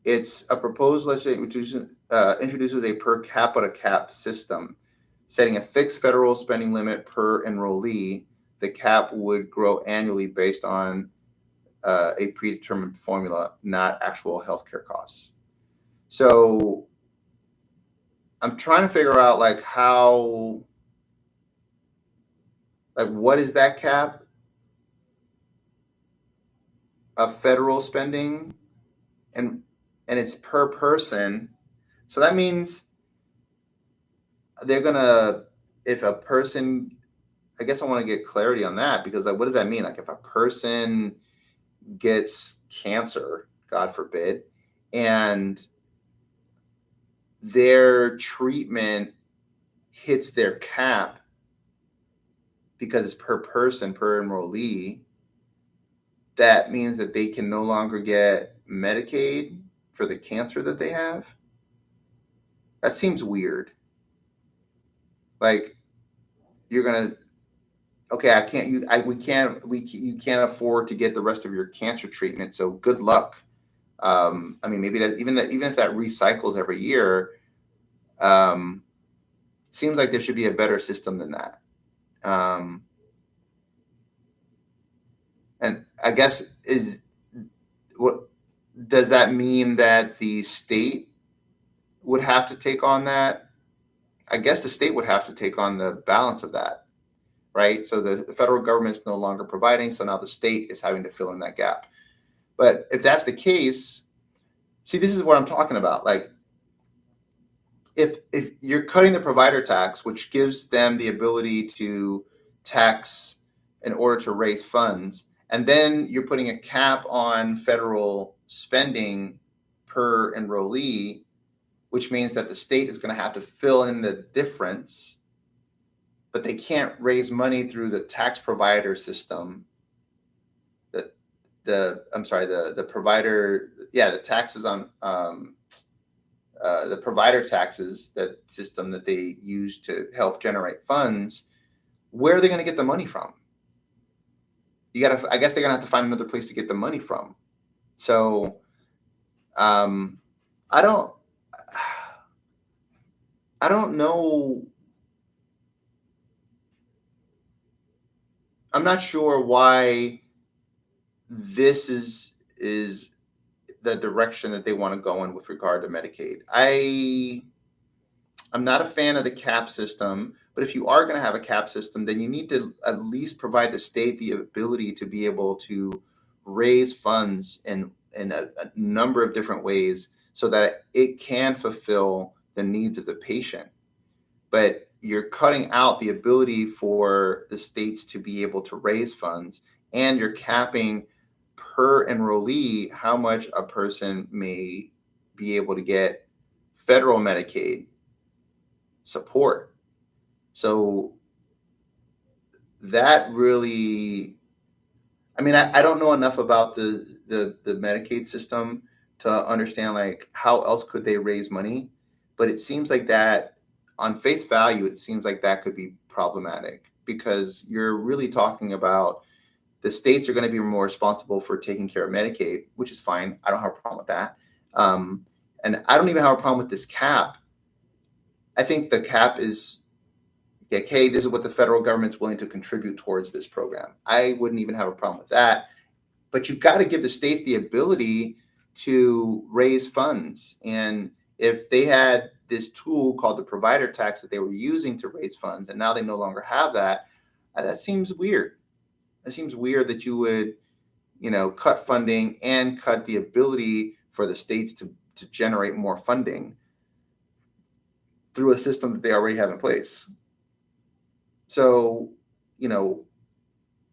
It's a proposed legislation which introduces a per capita cap system, setting a fixed federal spending limit per enrollee. The cap would grow annually based on a predetermined formula, not actual healthcare costs. So I'm trying to figure out like how, like what is that cap of federal spending, and it's per person. So that means they're gonna, if a person, I guess I want to get clarity on that, because like what does that mean? Like if a person gets cancer, God forbid, and their treatment hits their cap because it's per person, per enrollee, that means that they can no longer get Medicaid for the cancer that they have. That seems weird. Like you're gonna, okay, I can't, you can't afford to get the rest of your cancer treatment, so good luck. I mean, maybe even if that recycles every year, um, seems like there should be a better system than that. Um, and I guess is what does that mean that the state would have to take on that? I guess the state would have to take on the balance of that, right? So the federal government is no longer providing, so now the state is having to fill in that gap. But if that's the case, see, this is what I'm talking about. Like, if you're cutting the provider tax, which gives them the ability to tax in order to raise funds, and then you're putting a cap on federal spending per enrollee, which means that the state is going to have to fill in the difference, but they can't raise money through the tax provider system. The provider, yeah, the taxes on the provider taxes, that system that they use to help generate funds. Where are they going to get the money from? I guess they're going to have to find another place to get the money from. So, I don't know. I'm not sure why this is the direction that they want to go in with regard to Medicaid. I'm not a fan of the cap system, but if you are going to have a cap system, then you need to at least provide the state the ability to be able to raise funds in a number of different ways so that it can fulfill the needs of the patient. But you're cutting out the ability for the states to be able to raise funds, and you're capping per enrollee how much a person may be able to get federal Medicaid support. So that really, I mean, I don't know enough about the Medicaid system to understand like how else could they raise money, but it seems like that on face value, it seems like that could be problematic, because you're really talking about the states are going to be more responsible for taking care of Medicaid, which is fine. I don't have a problem with that. And I don't even have a problem with this cap. I think the cap is like, hey, this is what the federal government's willing to contribute towards this program. I wouldn't even have a problem with that. But you've got to give the states the ability to raise funds. And if they had this tool called the provider tax that they were using to raise funds, and now they no longer have that, that seems weird. It seems weird that you would, cut funding and cut the ability for the states to generate more funding through a system that they already have in place. So,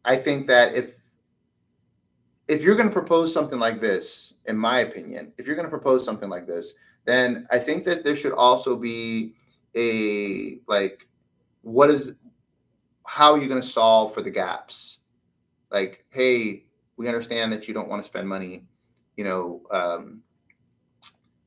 I think that if you're going to propose something like this, in my opinion, if you're going to propose something like this, then I think that there should also be a like, how are you going to solve for the gaps? Like, hey, we understand that you don't want to spend money, you know, um,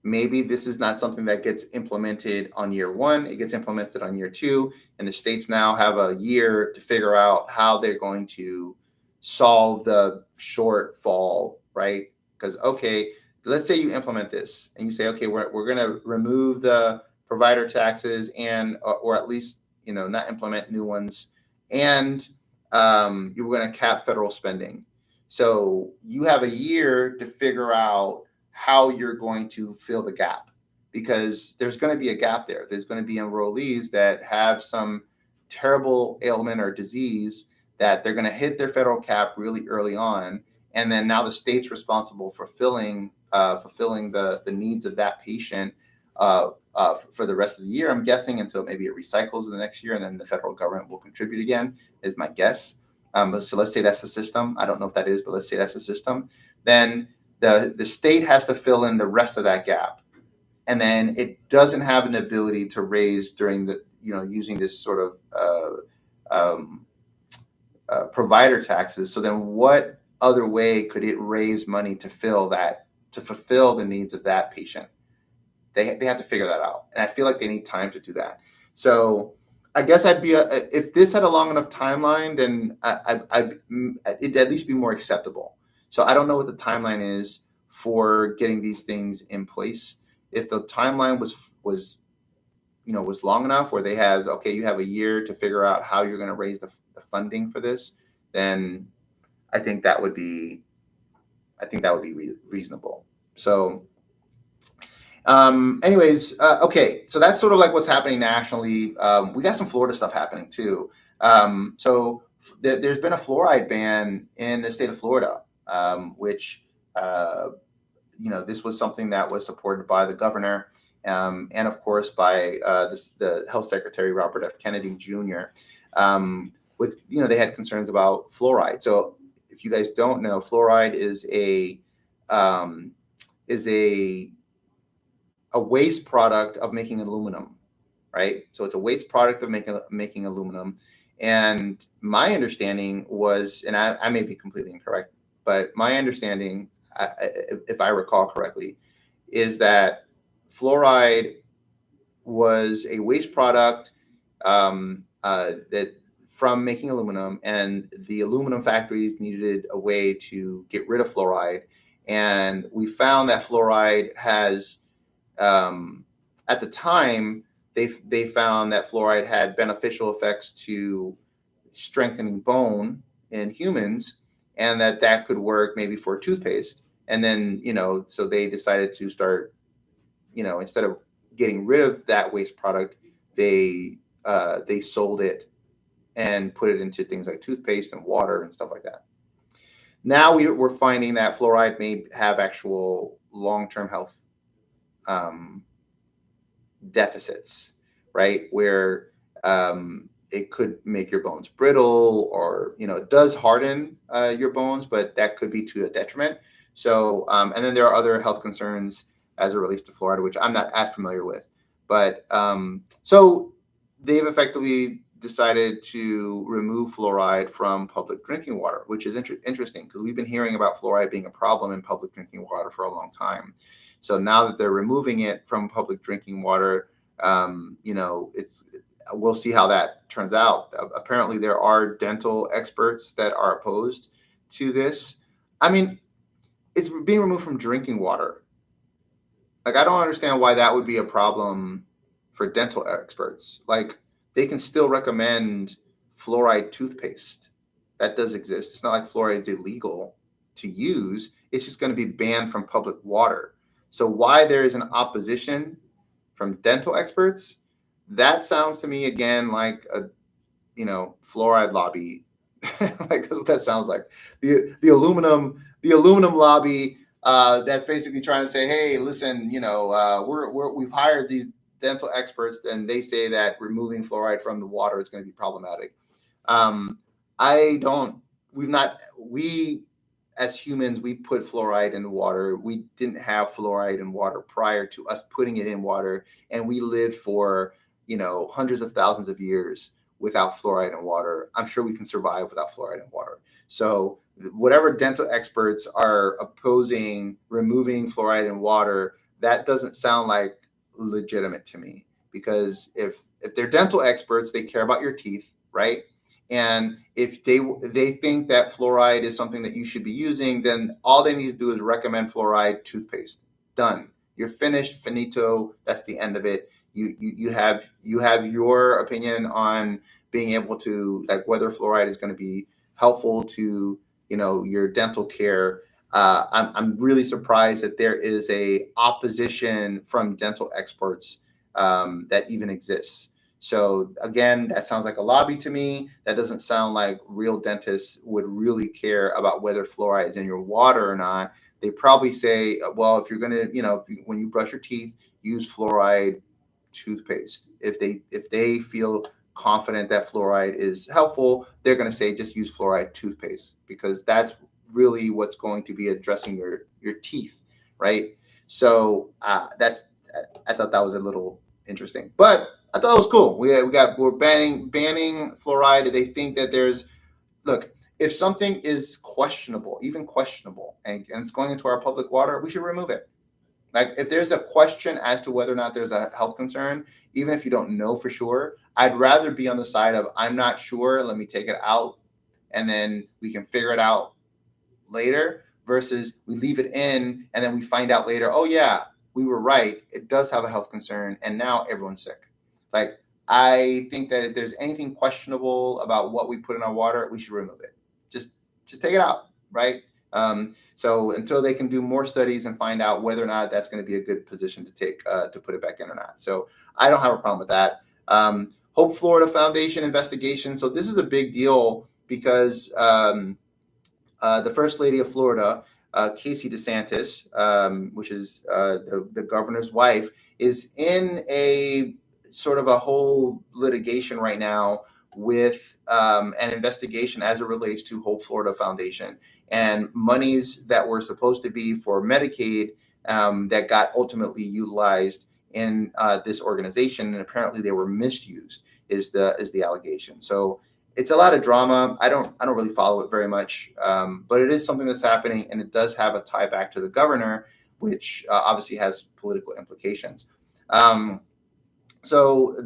maybe this is not something that gets implemented on year one. It gets implemented on year two, and the states now have a year to figure out how they're going to solve the shortfall, right? Because, okay, let's say you implement this and you say, okay, we're going to remove the provider taxes and, or at least, not implement new ones. And you were going to cap federal spending. So you have a year to figure out how you're going to fill the gap, because there's going to be a gap there. There's going to be enrollees that have some terrible ailment or disease that they're going to hit their federal cap really early on. And then now the state's responsible for fulfilling the needs of that patient for the rest of the year, I'm guessing, until maybe it recycles in the next year, and then the federal government will contribute again, is my guess. So let's say that's the system. I don't know if that is, but let's say that's the system. Then the state has to fill in the rest of that gap. And then it doesn't have an ability to raise during the, using this sort of provider taxes. So then what other way could it raise money to fulfill the needs of that patient? They have to figure that out. And I feel like they need time to do that. So I guess if this had a long enough timeline, then it'd at least be more acceptable. So I don't know what the timeline is for getting these things in place. If the timeline was long enough, where they have, okay, you have a year to figure out how you're going to raise the funding for this, then I think that would be reasonable. So okay, so that's sort of like what's happening nationally. We got some Florida stuff happening too. So there's been a fluoride ban in the state of Florida, which this was something that was supported by the governor, and of course by the health secretary, Robert F. Kennedy Jr. They had concerns about fluoride. So if you guys don't know, fluoride is a waste product of making aluminum, right? So it's a waste product of making aluminum. And my understanding was, and I may be completely incorrect, but my understanding, if I recall correctly, is that fluoride was a waste product that from making aluminum, and the aluminum factories needed a way to get rid of fluoride. And we found that fluoride has, at the time, they found that fluoride had beneficial effects to strengthening bone in humans, and that could work maybe for toothpaste. And then, so they decided to start, instead of getting rid of that waste product, they sold it and put it into things like toothpaste and water and stuff like that. Now we're finding that fluoride may have actual long-term health deficits, right? Where it could make your bones brittle, or it does harden your bones, but that could be to a detriment. So and then there are other health concerns as it relates to fluoride, which I'm not as familiar with. But so they've effectively decided to remove fluoride from public drinking water, which is interesting, because we've been hearing about fluoride being a problem in public drinking water for a long time. So now that they're removing it from public drinking water, we'll see how that turns out. Apparently, there are dental experts that are opposed to this. I mean, it's being removed from drinking water. Like, I don't understand why that would be a problem for dental experts. Like, they can still recommend fluoride toothpaste. That does exist. It's not like fluoride is illegal to use. It's just going to be banned from public water. So why there is an opposition from dental experts, that sounds to me again like a fluoride lobby. Like, that's what that sounds like. The aluminum lobby that's basically trying to say, hey, listen, we've hired these dental experts, and they say that removing fluoride from the water is going to be problematic. We as humans, we put fluoride in the water. We didn't have fluoride in water prior to us putting it in water, and we lived for hundreds of thousands of years without fluoride in water. I'm sure we can survive without fluoride in water. So whatever dental experts are opposing removing fluoride in water, that doesn't sound like legitimate to me, because if they're dental experts, they care about your teeth, right? And if they think that fluoride is something that you should be using, then all they need to do is recommend fluoride toothpaste. Done. You're finished. Finito. That's the end of it. You have your opinion on being able to, like, whether fluoride is going to be helpful to your dental care. I'm really surprised that there is a opposition from dental experts that even exists. So again, that sounds like a lobby to me. That doesn't sound like real dentists would really care about whether fluoride is in your water or not. They probably say, well, if you're going to, when you brush your teeth, use fluoride toothpaste. If they feel confident that fluoride is helpful, they're going to say just use fluoride toothpaste, because that's really what's going to be addressing your teeth, right? So I thought that was a little interesting, but I thought it was cool. We're banning fluoride. They think that look, if something is questionable, even questionable, and it's going into our public water, we should remove it. Like, if there's a question as to whether or not there's a health concern, even if you don't know for sure, I'd rather be on the side of, I'm not sure, let me take it out, and then we can figure it out later, versus we leave it in and then we find out later, oh yeah, we were right, it does have a health concern, and now everyone's sick. Like, I think that if there's anything questionable about what we put in our water, we should remove it. Just take it out, right? So until they can do more studies and find out whether or not that's going to be a good position to take to put it back in or not. So I don't have a problem with that. Hope Florida Foundation investigation. So this is a big deal because the First Lady of Florida, Casey DeSantis, which is the governor's wife, is in a sort of a whole litigation right now with an investigation as it relates to Hope Florida Foundation and monies that were supposed to be for Medicaid that got ultimately utilized in this organization, and apparently they were misused. Is the allegation? So it's a lot of drama. I don't really follow it very much, but it is something that's happening, and it does have a tie back to the governor, which obviously has political implications. So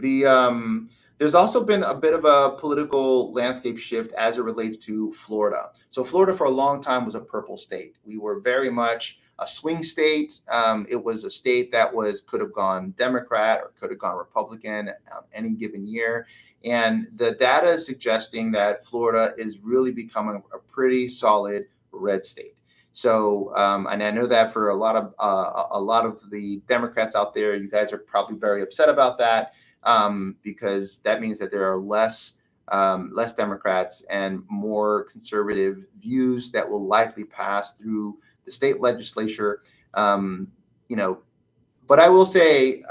there's also been a bit of a political landscape shift as it relates to Florida. So Florida for a long time was a purple state. We were very much a swing state. It was a state that could have gone Democrat or could have gone Republican any given year. And the data is suggesting that Florida is really becoming a pretty solid red state. So, and I know that for a lot of the Democrats out there, you guys are probably very upset about that, because that means that there are less Democrats and more conservative views that will likely pass through the state legislature. But I will say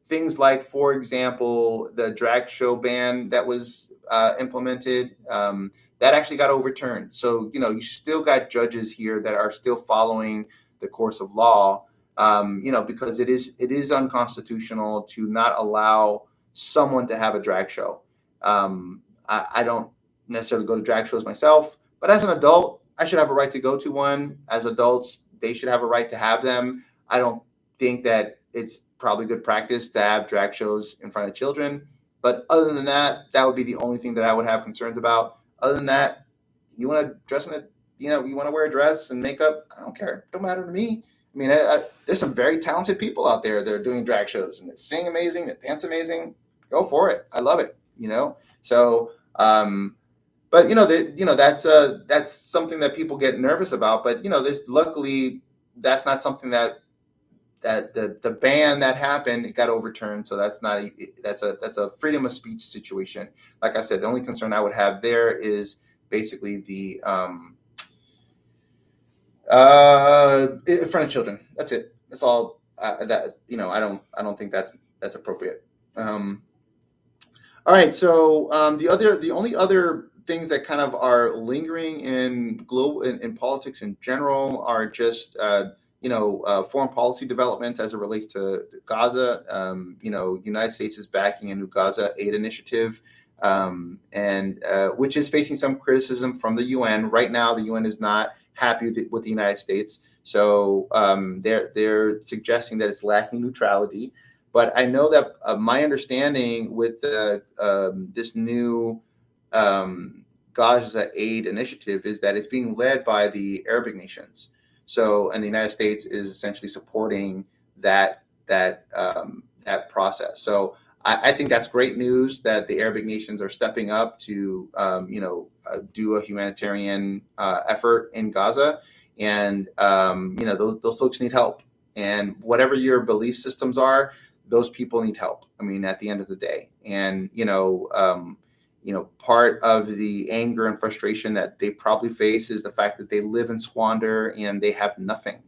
things like, for example, the drag show ban that was implemented. That actually got overturned. So, you still got judges here that are still following the course of law, because it is unconstitutional to not allow someone to have a drag show. I don't necessarily go to drag shows myself, but as an adult, I should have a right to go to one. As adults, they should have a right to have them. I don't think that it's probably good practice to have drag shows in front of children. But other than that, that would be the only thing that I would have concerns about. Other than that, you want to dress in it, you want to wear a dress and makeup, I don't care. Don't matter to me. I mean, there's some very talented people out there that are doing drag shows and that sing amazing, that dance amazing. Go for it. I love it. So, but that's something that people get nervous about. But there's luckily that's not something that the ban that happened, it got overturned. So that's a freedom of speech situation. Like I said, the only concern I would have there is basically the in front of children. That's it. That's all. I don't think that's appropriate. All right. So the only other things that kind of are lingering in global in politics in general are just foreign policy developments as it relates to Gaza. United States is backing a new Gaza aid initiative, and which is facing some criticism from the UN. Right now, the UN is not happy with the United States. So they're suggesting that it's lacking neutrality. But I know that my understanding with this new um, Gaza aid initiative is that it's being led by the Arabic nations. So, and the United States is essentially supporting that process. So, I think that's great news that the Arabic nations are stepping up to, do a humanitarian effort in Gaza, and those folks need help. And whatever your belief systems are, those people need help. I mean, at the end of the day, and part of the anger and frustration that they probably face is the fact that they live in squander and they have nothing.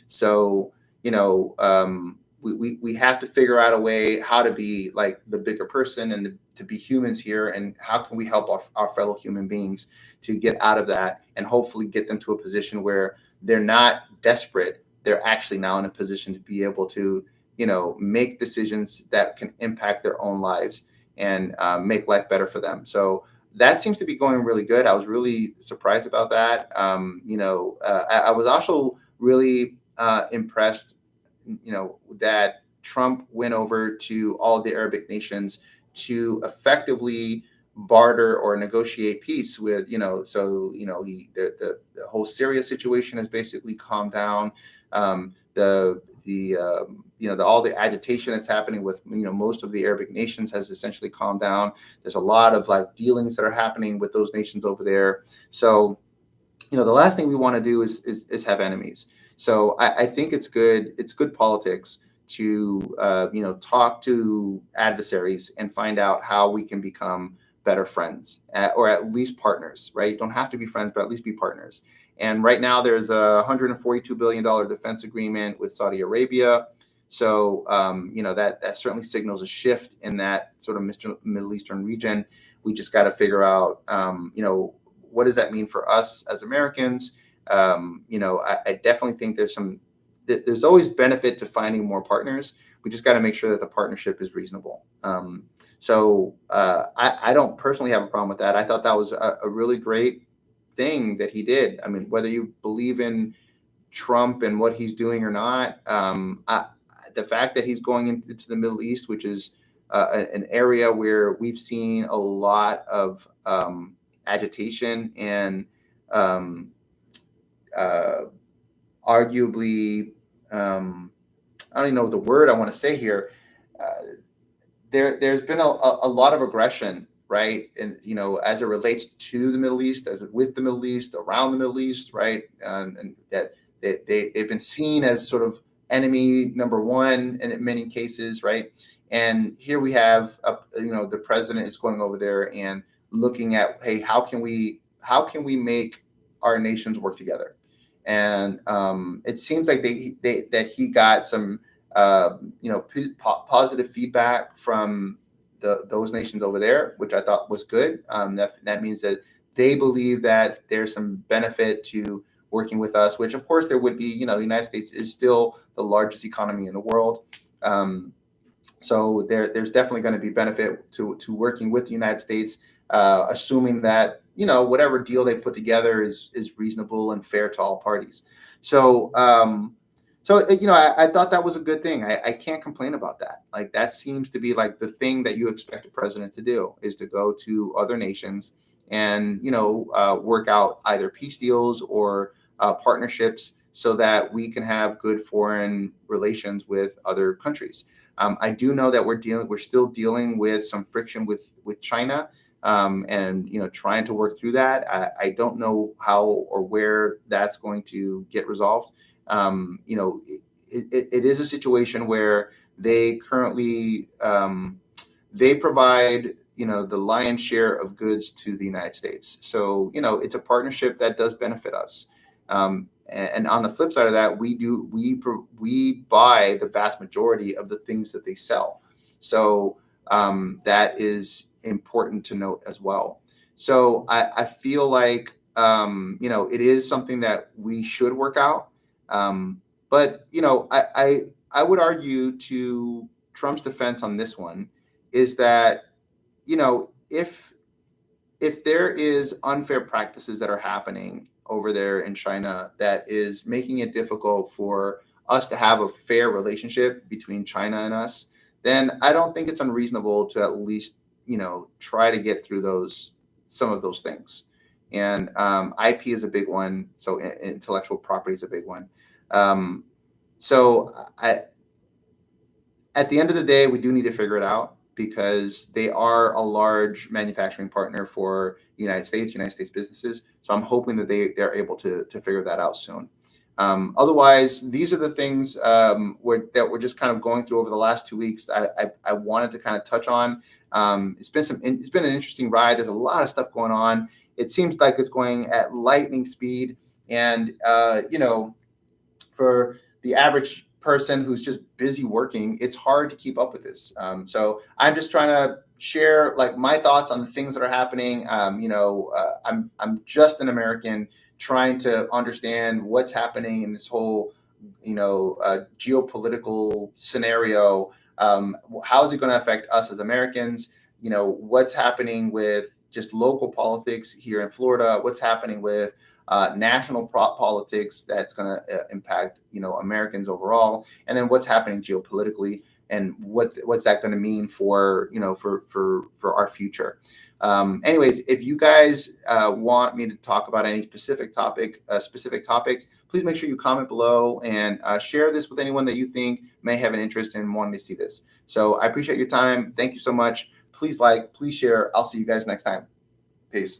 So, we have to figure out a way how to be like the bigger person and to be humans here. And how can we help our fellow human beings to get out of that and hopefully get them to a position where they're not desperate. They're actually now in a position to be able to, make decisions that can impact their own lives and make life better for them. So that seems to be going really good. I was really surprised about that. I was also really impressed, that Trump went over to all the Arabic nations to effectively barter or negotiate peace with, the whole Syria situation has basically calmed down. All the agitation that's happening with most of the Arabic nations has essentially calmed down. There's a lot of like dealings that are happening with those nations over there. So the last thing we want to do is have enemies. So I think it's good politics to talk to adversaries and find out how we can become better friends, or at least partners. Right? Don't have to be friends, but at least be partners. And right now there's a $142 billion defense agreement with Saudi Arabia. So that certainly signals a shift in that sort of Middle Eastern region. We just got to figure out what does that mean for us as Americans? I definitely think there's always benefit to finding more partners. We just got to make sure that the partnership is reasonable. I don't personally have a problem with that. I thought that was a really great thing that he did. I mean, whether you believe in Trump and what he's doing or not, the fact that he's going into the Middle East, which is an area where we've seen a lot of agitation and arguably, I don't even know the word I want to say here. There's been a lot of aggression, right? And as it relates to the Middle East, as with the Middle East, around the Middle East, right? And that they've been seen as sort of enemy number one in many cases, right? And here we have, the president is going over there and looking at, hey, how can we make our nations work together? And it seems like that he got some positive feedback from those nations over there, which I thought was good. That means that they believe that there's some benefit to working with us, which of course there would be. The United States is still the largest economy in the world. So there's definitely going to be benefit to working with the United States, assuming that whatever deal they put together is reasonable and fair to all parties. So I thought that was a good thing. I can't complain about that. Like that seems to be like the thing that you expect a president to do, is to go to other nations and work out either peace deals or partnerships so that we can have good foreign relations with other countries. I do know that we're still dealing with some friction with China, and trying to work through that. I don't know how or where that's going to get resolved. It is a situation where they currently they provide the lion's share of goods to the United States. So it's a partnership that does benefit us. And on the flip side of that, we buy the vast majority of the things that they sell. So that is important to note as well. So I feel like it is something that we should work out. But I would argue to Trump's defense on this one is that if there is unfair practices that are happening over there in China that is making it difficult for us to have a fair relationship between China and us, then I don't think it's unreasonable to at least, try to get through some of those things. And IP is a big one. So intellectual property is a big one. Um, so at the end of the day, we do need to figure it out because they are a large manufacturing partner for United States businesses. So I'm hoping that they're able to figure that out soon. Otherwise, these are the things that we're just kind of going through over the last 2 weeks. I wanted to kind of touch on. It's been an interesting ride. There's a lot of stuff going on. It seems like it's going at lightning speed, and for the average person who's just busy working, it's hard to keep up with this. So I'm just trying to share like my thoughts on the things that are happening. I'm just an American trying to understand what's happening in this whole, geopolitical scenario. How is it going to affect us as Americans? What's happening with just local politics here in Florida? What's happening with national politics that's going to impact Americans overall, and then what's happening geopolitically, and what's that going to mean for for our future. Anyways, if you guys want me to talk about any specific topics, please make sure you comment below and share this with anyone that you think may have an interest in wanting to see this. So I appreciate your time. Thank you so much. Please like, please share. I'll see you guys next time. Peace.